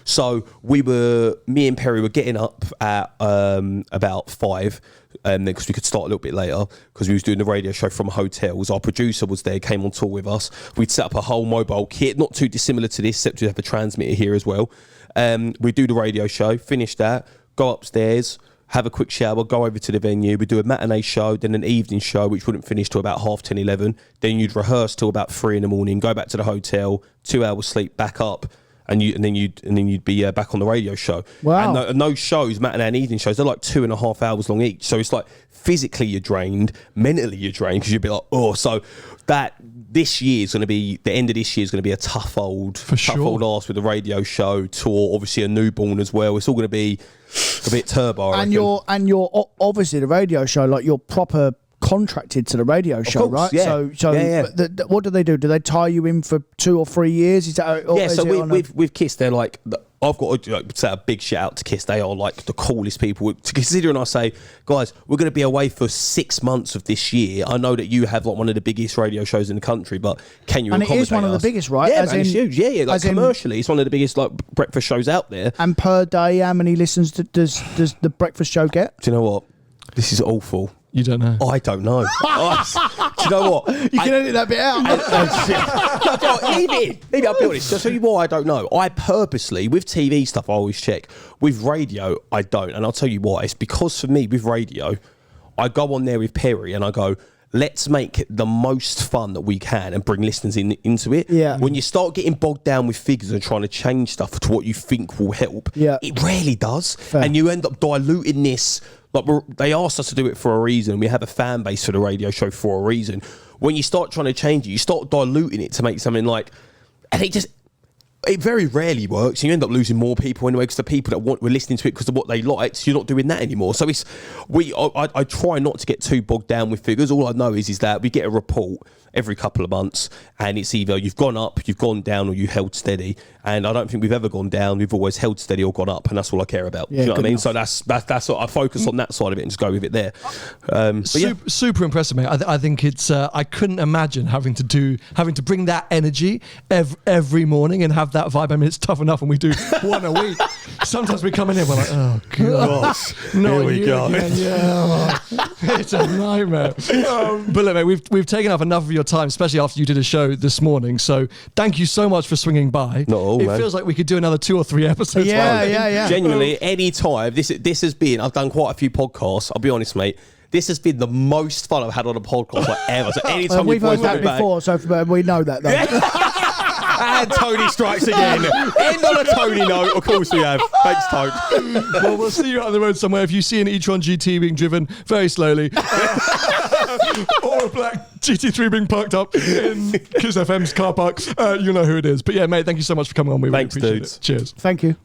So me and Perry were getting up at about 5. Because we could start a little bit later because we was doing the radio show from hotels. Our producer was there, came on tour with us. We'd set up a whole mobile kit, not too dissimilar to this, except we have a transmitter here as well. We do the radio show, finish that, go upstairs, have a quick shower, go over to the venue. We do a matinee show, then an evening show, which wouldn't finish till about 10:30, 11. Then you'd rehearse till about 3 a.m, go back to the hotel, 2 hours sleep, back up. And then you'd be back on the radio show. Wow! And those shows, matinee and evening shows, they're like 2.5 hours long each. So it's like physically you're drained, mentally you're drained because you'd be like, oh. So that this year is going to be the end of this year is going to be a tough old ass with the radio show tour. Obviously a newborn as well. It's all going to be a bit turbo. And you're obviously the radio show, like you're proper contracted to the radio show, course, right? yeah. So what do they do? Do they tie you in for 2 or 3 years? Is that with Kiss, they're like, I've got to say a big shout out to Kiss. They are like the coolest people. Considering I say, guys, we're going to be away for 6 months of this year. I know that you have like one of the biggest radio shows in the country, but can you? And it is one of the biggest, right? Yeah, it's huge. Yeah. Like commercially, it's one of the biggest like breakfast shows out there. And per day, how many listens does the breakfast show get? Do you know what? This is awful. You don't know. I don't know. Do you know what? You can edit that bit out. Leave it. I'll be honest. I'll tell you why I don't know. I purposely, with TV stuff, I always check. With radio, I don't. And I'll tell you why. It's because for me, with radio, I go on there with Perry and I go, let's make it the most fun that we can and bring listeners into it. Yeah. When you start getting bogged down with figures and trying to change stuff to what you think will help, it rarely does. Fair. And you end up diluting this. Like they asked us to do it for a reason. We have a fan base for the radio show for a reason. When you start trying to change it, you start diluting it to make something like, and it very rarely works. You end up losing more people anyway because the people that were listening to it because of what they liked, so you're not doing that anymore. So I try not to get too bogged down with figures. All I know is that we get a report every couple of months and it's either you've gone up, you've gone down, or you held steady. And I don't think we've ever gone down. We've always held steady or gone up, and that's all I care about. Yeah, you know what I mean? enough. So that's what I focus on, that side of it, and just go with it there. Super impressive, mate. I think it's. I couldn't imagine having to bring that energy every morning and have that vibe. I mean, it's tough enough when we do one a week. Sometimes we come in here, we're like, oh gosh, here we go. Yeah, it's a nightmare. But look, mate, we've taken up enough of your time, especially after you did a show this morning. So thank you so much for swinging by. Not all, it man. feels like we could do another 2 or 3 episodes. Yeah. Genuinely, any time. This has been. I've done quite a few podcasts. I'll be honest, mate. This has been the most fun I've had on a podcast like ever. So anytime we've heard that before, so we know that though. And Tony strikes again. End on a Tony note. Of course we have. Thanks, Tony. Well, we'll see you out on the road somewhere. If you see an e-tron GT being driven very slowly, or a black GT3 being parked up in Kiss FM's car park, you know who it is. But yeah, mate, thank you so much for coming on. We really appreciate it. Cheers. Thank you.